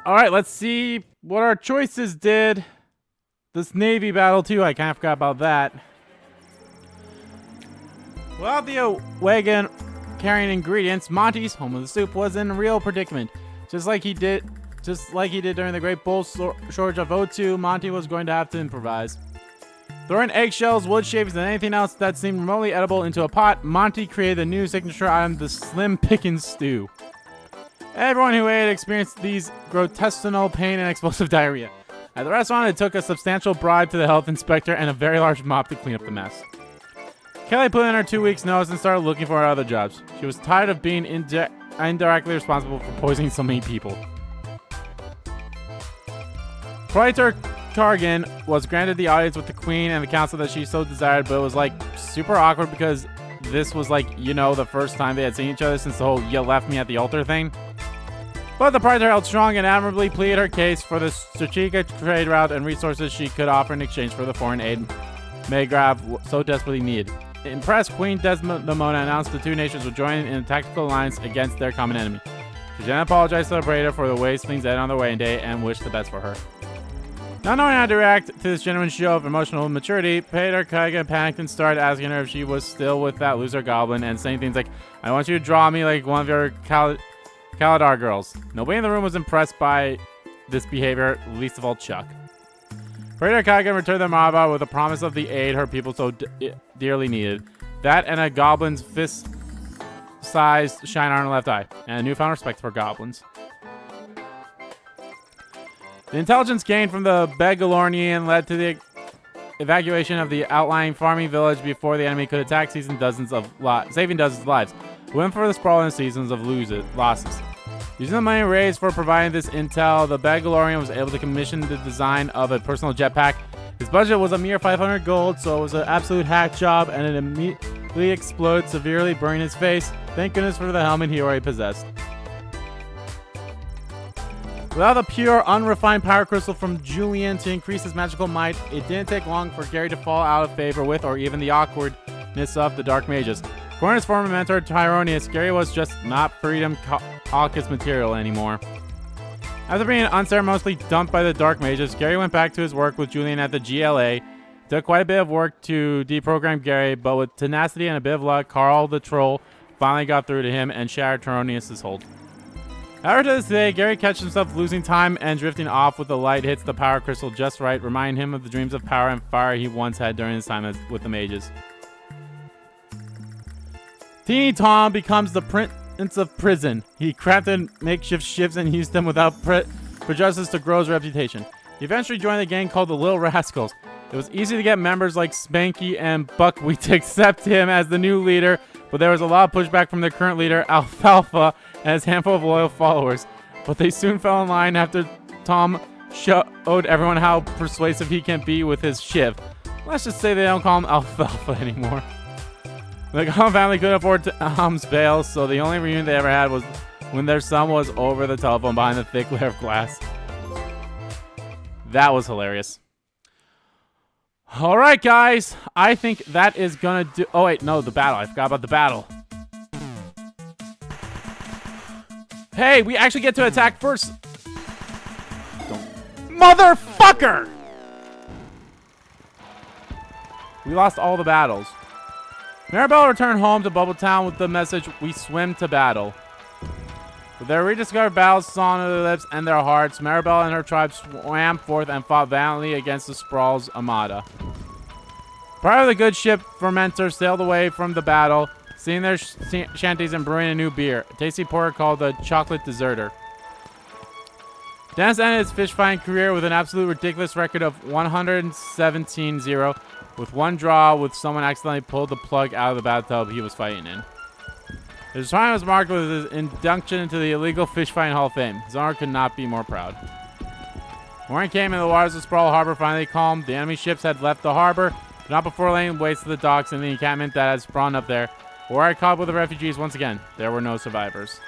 Alright, let's see what our choices did. This Navy battle, too. I kind of forgot about that. Without the wagon carrying ingredients, Monty's home of the soup was in a real predicament. Just like he did during the Great Bull Shortage of O2, Monty was going to have to improvise. Throwing eggshells, wood shavings, and anything else that seemed remotely edible into a pot, Monty created a new signature item, the Slim Pickens Stew. Everyone who ate experienced these grotestinal pain and explosive diarrhea. At the restaurant, it took a substantial bribe to the health inspector and a very large mop to clean up the mess. Kelly put in her 2 weeks' notice and started looking for other jobs. She was tired of being indirectly responsible for poisoning so many people. Praetor Cargan was granted the audience with the queen and the council that she so desired, but it was like super awkward because this was like, you know, the first time they had seen each other since the whole "you left me at the altar" thing. But the Praetor held strong and admirably pleaded her case for the strategic trade route and resources she could offer in exchange for the foreign aid Maygrav so desperately needed. Impressed, Queen Desdemona announced the two nations would join in a tactical alliance against their common enemy. She then apologized to the Praetor for the ways things ended on their wedding day and wished the best for her. Not knowing how to react to this genuine show of emotional maturity, Praetor Kaiga panicked and started asking her if she was still with that loser goblin and saying things like, "I want you to draw me like one of your Kaladar girls." Nobody in the room was impressed by this behavior, least of all Chuck. Praetor Kaiga returned the Maraba with a promise of the aid her people so dearly needed. That and a goblin's fist-sized shine on her left eye, and a newfound respect for goblins. The intelligence gained from the Begalornian led to the evacuation of the outlying farming village before the enemy could attack, saving dozens of lives. Win for the sprawl and seasons of losses. Using the money raised for providing this intel, the Begalorian was able to commission the design of a personal jetpack. His budget was a mere 500 gold, so it was an absolute hack job, and it immediately exploded, severely burning his face. Thank goodness for the helmet he already possessed. Without the pure, unrefined power crystal from Julian to increase his magical might, it didn't take long for Gary to fall out of favor with, or even the awkwardness of, the Dark Mages. According to his former mentor, Tyronius, Gary was just not Freedom Caucus material anymore. After being unceremoniously dumped by the Dark Mages, Gary went back to his work with Julian at the GLA. It took quite a bit of work to deprogram Gary, but with tenacity and a bit of luck, Carl the Troll finally got through to him and shattered Tyronius' hold. However, to this day, Gary catches himself losing time and drifting off with the light hits the power crystal just right, reminding him of the dreams of power and fire he once had during his time with the mages. Teeny Tom becomes the Prince of Prison. He crafted makeshift ships and used them without prejudice to grow his reputation. He eventually joined a gang called the Little Rascals. It was easy to get members like Spanky and Buckwheat to accept him as the new leader, but there was a lot of pushback from their current leader, Alfalfa, and his handful of loyal followers. But they soon fell in line after Tom showed everyone how persuasive he can be with his shiv. Let's just say they don't call him Alfalfa anymore. The Goblin family couldn't afford Tom's bail, so the only reunion they ever had was when their son was over the telephone behind the thick layer of glass. That was hilarious. Alright, guys. I think that is gonna do... Oh, wait. No, the battle. I forgot about the battle. Hey, we actually get to attack first. Motherfucker! We lost all the battles. Maribel returned home to Bubbletown with the message, "We swim to battle." With their rediscovered battles song on their lips and their hearts, Maribel and her tribe swam forth and fought valiantly against the Sprawl's armada. Prior to the good ship Fermenter sailed away from the battle, seeing their shanties and brewing a new beer, a tasty porter called the Chocolate Deserter. Dennis ended his fish fighting career with an absolute ridiculous record of 117-0, with one draw with someone accidentally pulled the plug out of the bathtub he was fighting in. His time was marked with his induction into the illegal fish fighting Hall of Fame. His honor could not be more proud. Morning came and the waters of Sprawl Harbor finally calmed. The enemy ships had left the harbor, but not before laying waste to the docks and the encampment that had spawned up there. Where I caught with the refugees once again, there were no survivors.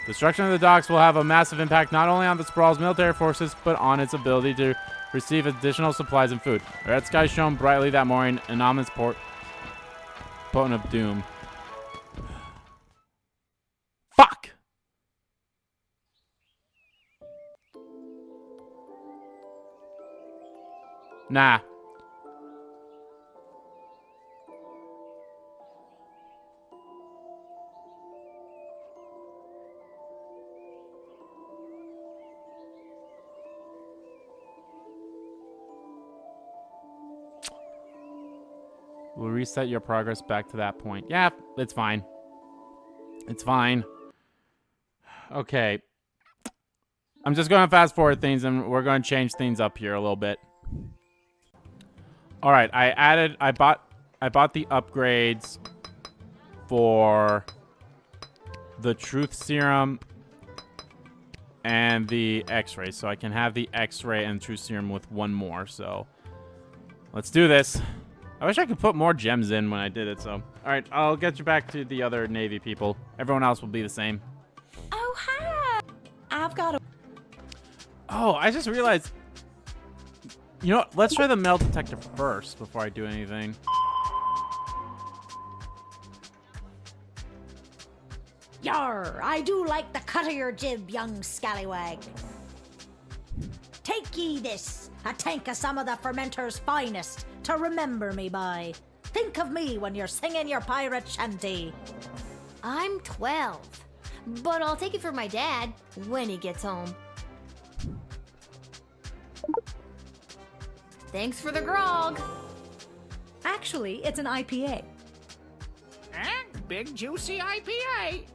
Destruction of the docks will have a massive impact not only on the Sprawl's military forces, but on its ability to receive additional supplies and food. The red sky shone brightly that morning, an ominous potent of doom. Fuck! Nah. We'll reset your progress back to that point. Yeah, it's fine. It's fine. Okay. I'm just going to fast forward things and we're going to change things up here a little bit. All right, I bought the upgrades for the Truth Serum and the X-Ray, so I can have the X-Ray and Truth Serum with one more. So let's do this. I wish I could put more gems in when I did it, so. All right, I'll get you back to the other Navy people. Everyone else will be the same. Oh, hi! I've got to. Oh, I just realized. You know what? Let's try the metal detector first before I do anything. Yar, I do like the cut of your jib, young scallywag. Take ye this, a tank of some of the fermenter's finest, to remember me by. Think of me when you're singing your pirate shanty. I'm 12, but I'll take it for my dad when he gets home. Thanks for the grog. Actually, it's an IPA. Big juicy IPA.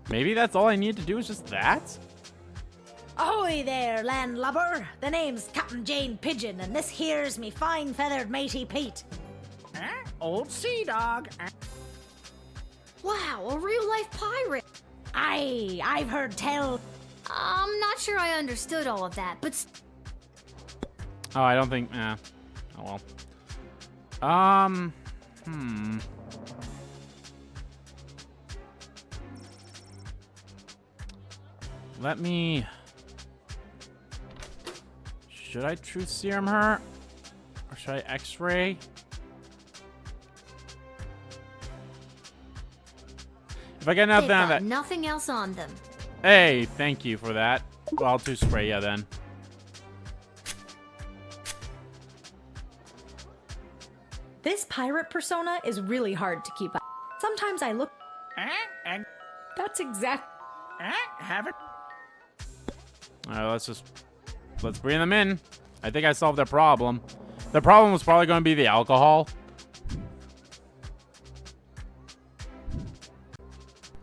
Maybe that's all I need to do is just that? Ahoy there, landlubber. The name's Captain Jane Pigeon, and this here's me fine feathered matey Pete. Old sea dog. Wow, a real life pirate. Aye, I've heard tell. I'm not sure I understood all of that, but Oh, I don't think. Oh well. Let me. Should I truth serum her? Or should I x-ray? If I get enough they've down got that. nothing else on them. Hey, thank you for that. Well, I'll do spray ya then. This pirate persona is really hard to keep up. Sometimes I look. That's exact. Have it. Alright, let's bring them in. I think I solved their problem. The problem was probably going to be the alcohol.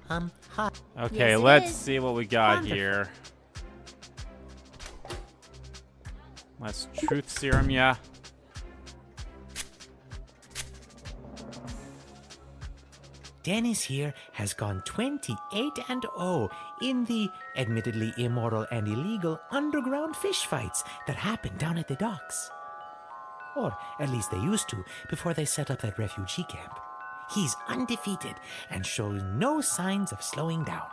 Hi. Okay, Yes, it let's is. see what we got Wonderful. here. Let's truth serum ya. Dennis here has gone 28-0 in the admittedly immoral and illegal underground fish fights that happen down at the docks. Or at least they used to before they set up that refugee camp. He's undefeated and shows no signs of slowing down.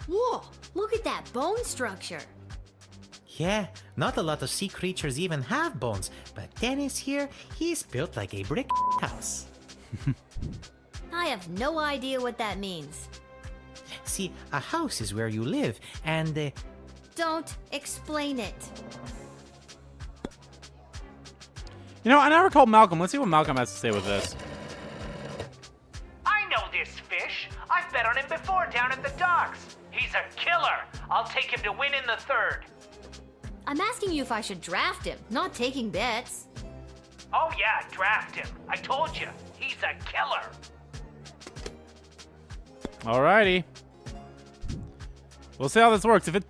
Whoa, look at that bone structure. Yeah, not a lot of sea creatures even have bones, but Dennis here, he's built like a brick house. I have no idea what that means. See, a house is where you live, and Don't explain it. You know, I never called Malcolm. Let's see what Malcolm has to say with this. I know this fish. I've bet on him before down at the docks. He's a killer. I'll take him to win in the third. I'm asking you if I should draft him, not taking bets. Oh yeah, draft him. I told you, he's a killer. Alrighty. We'll see how this works. If it...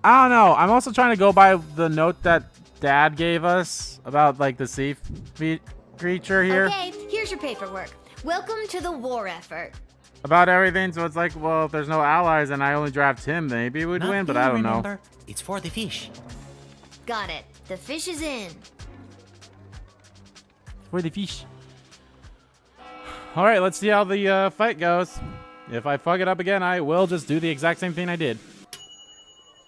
I don't know. I'm also trying to go by the note that Dad gave us about, like, the sea creature here. Okay, here's your paperwork. Welcome to the war effort. About everything, so it's like, well, if there's no allies and I only draft him, maybe we'd win, but I don't know. remember, it's for the fish. Got it. The fish is in. For the fish. Alright, let's see how the fight goes. If I fuck it up again, I will just do the exact same thing I did.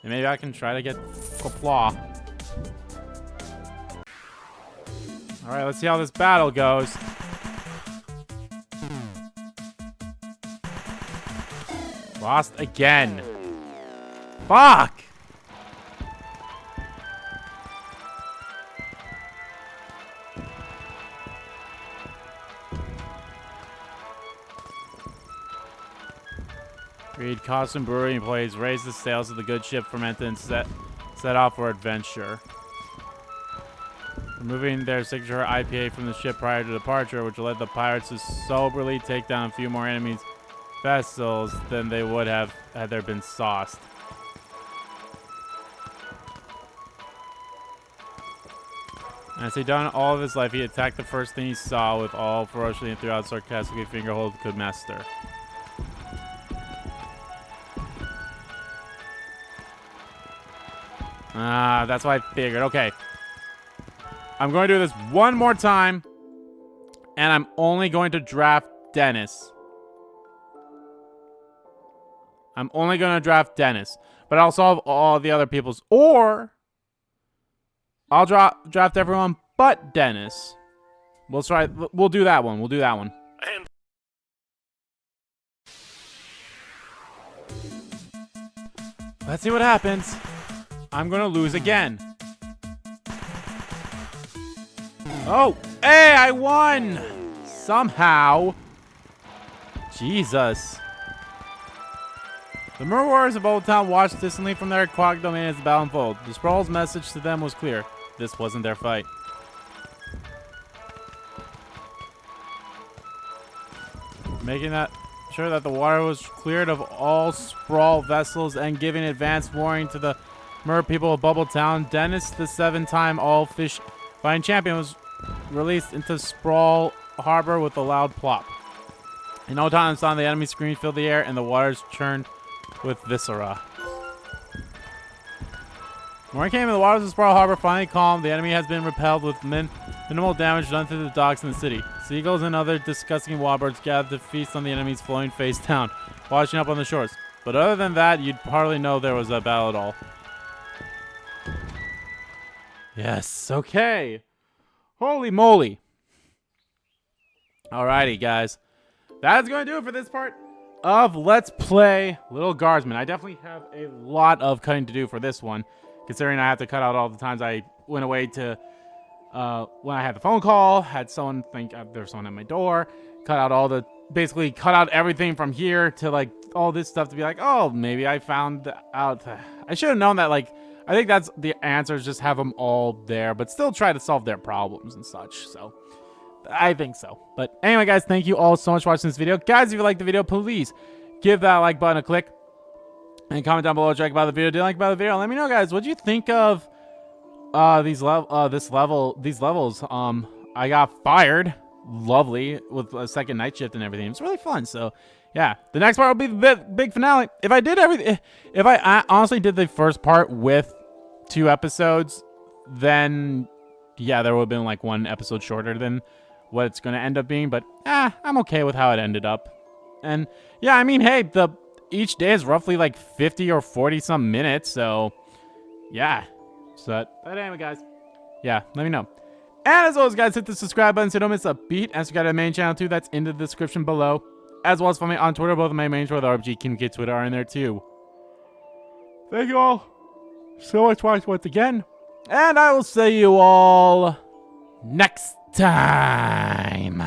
And maybe I can try to get Claw. Alright, let's see how this battle goes. Lost again. Fuck! Read Costume Brewery employees raise the sails of the good ship Fermented and set off for adventure. Removing their signature IPA from the ship prior to departure, which led the pirates to soberly take down a few more enemies' vessels than they would have had there been sauced. As he'd done all of his life, he attacked the first thing he saw with all ferocity and threw out sarcastically fingerhold could master. That's what I figured. Okay. I'm going to do this one more time. And I'm only going to draft Dennis. I'm only going to draft Dennis. But I'll solve all the other people's. Or I'll draft everyone but Dennis. We'll try. We'll do that one. We'll do that one. And let's see what happens. I'm going to lose again. Oh, hey, I won! Somehow. Jesus. The Mer Warriors of Old Town watched distantly from their aquatic domain as the battle unfolded. The Sprawl's message to them was clear. This wasn't their fight. Making sure that the water was cleared of all Sprawl vessels and giving advance warning to the Mer people of Bubble Town, Dennis, the 7-time all-fish fighting champion, was released into Sprawl Harbor with a loud plop. In no time, the enemy scream filled the air and the waters churned with viscera. Morning came and the waters of Sprawl Harbor finally calmed. The enemy has been repelled with minimal damage done to the docks in the city. Seagulls and other disgusting warbirds gathered to feast on the enemy's flowing face down, washing up on the shores. But other than that, you'd hardly know there was a battle at all. Yes, okay. Holy moly. Alrighty, guys. That's going to do it for this part of Let's Play Lil Guardsman. I definitely have a lot of cutting to do for this one, considering I have to cut out all the times I went away to, when I had the phone call, had someone think there's someone at my door, basically cut out everything from here to, like, all this stuff to be like, oh, maybe I found out. I should have known that, like, I think that's the answer, is just have them all there, but still try to solve their problems and such, so I think so. But anyway, guys, thank you all so much for watching this video. Guys, if you liked the video, please give that like button a click and comment down below what you like about the video. Did you like about the video? Let me know, guys, what do you think of these levels. I got fired, lovely, with a second night shift and everything. It's really fun. So yeah, the next part will be the big finale. If I did everything, if I honestly did the first part with 2 episodes, then yeah, there would have been like 1 episode shorter than what it's going to end up being. But I'm okay with how it ended up. And yeah, I mean, hey, each day is roughly like 50 or 40 some minutes. So yeah. But anyway, guys, yeah, let me know. And as always, guys, hit the subscribe button so you don't miss a beat. And subscribe to the main channel too. That's in the description below. As well as follow me on Twitter. Both of my main Twitter, the RPG Kingdom Kid Twitter, are in there too. Thank you all so much for watching once again. And I will see you all next time.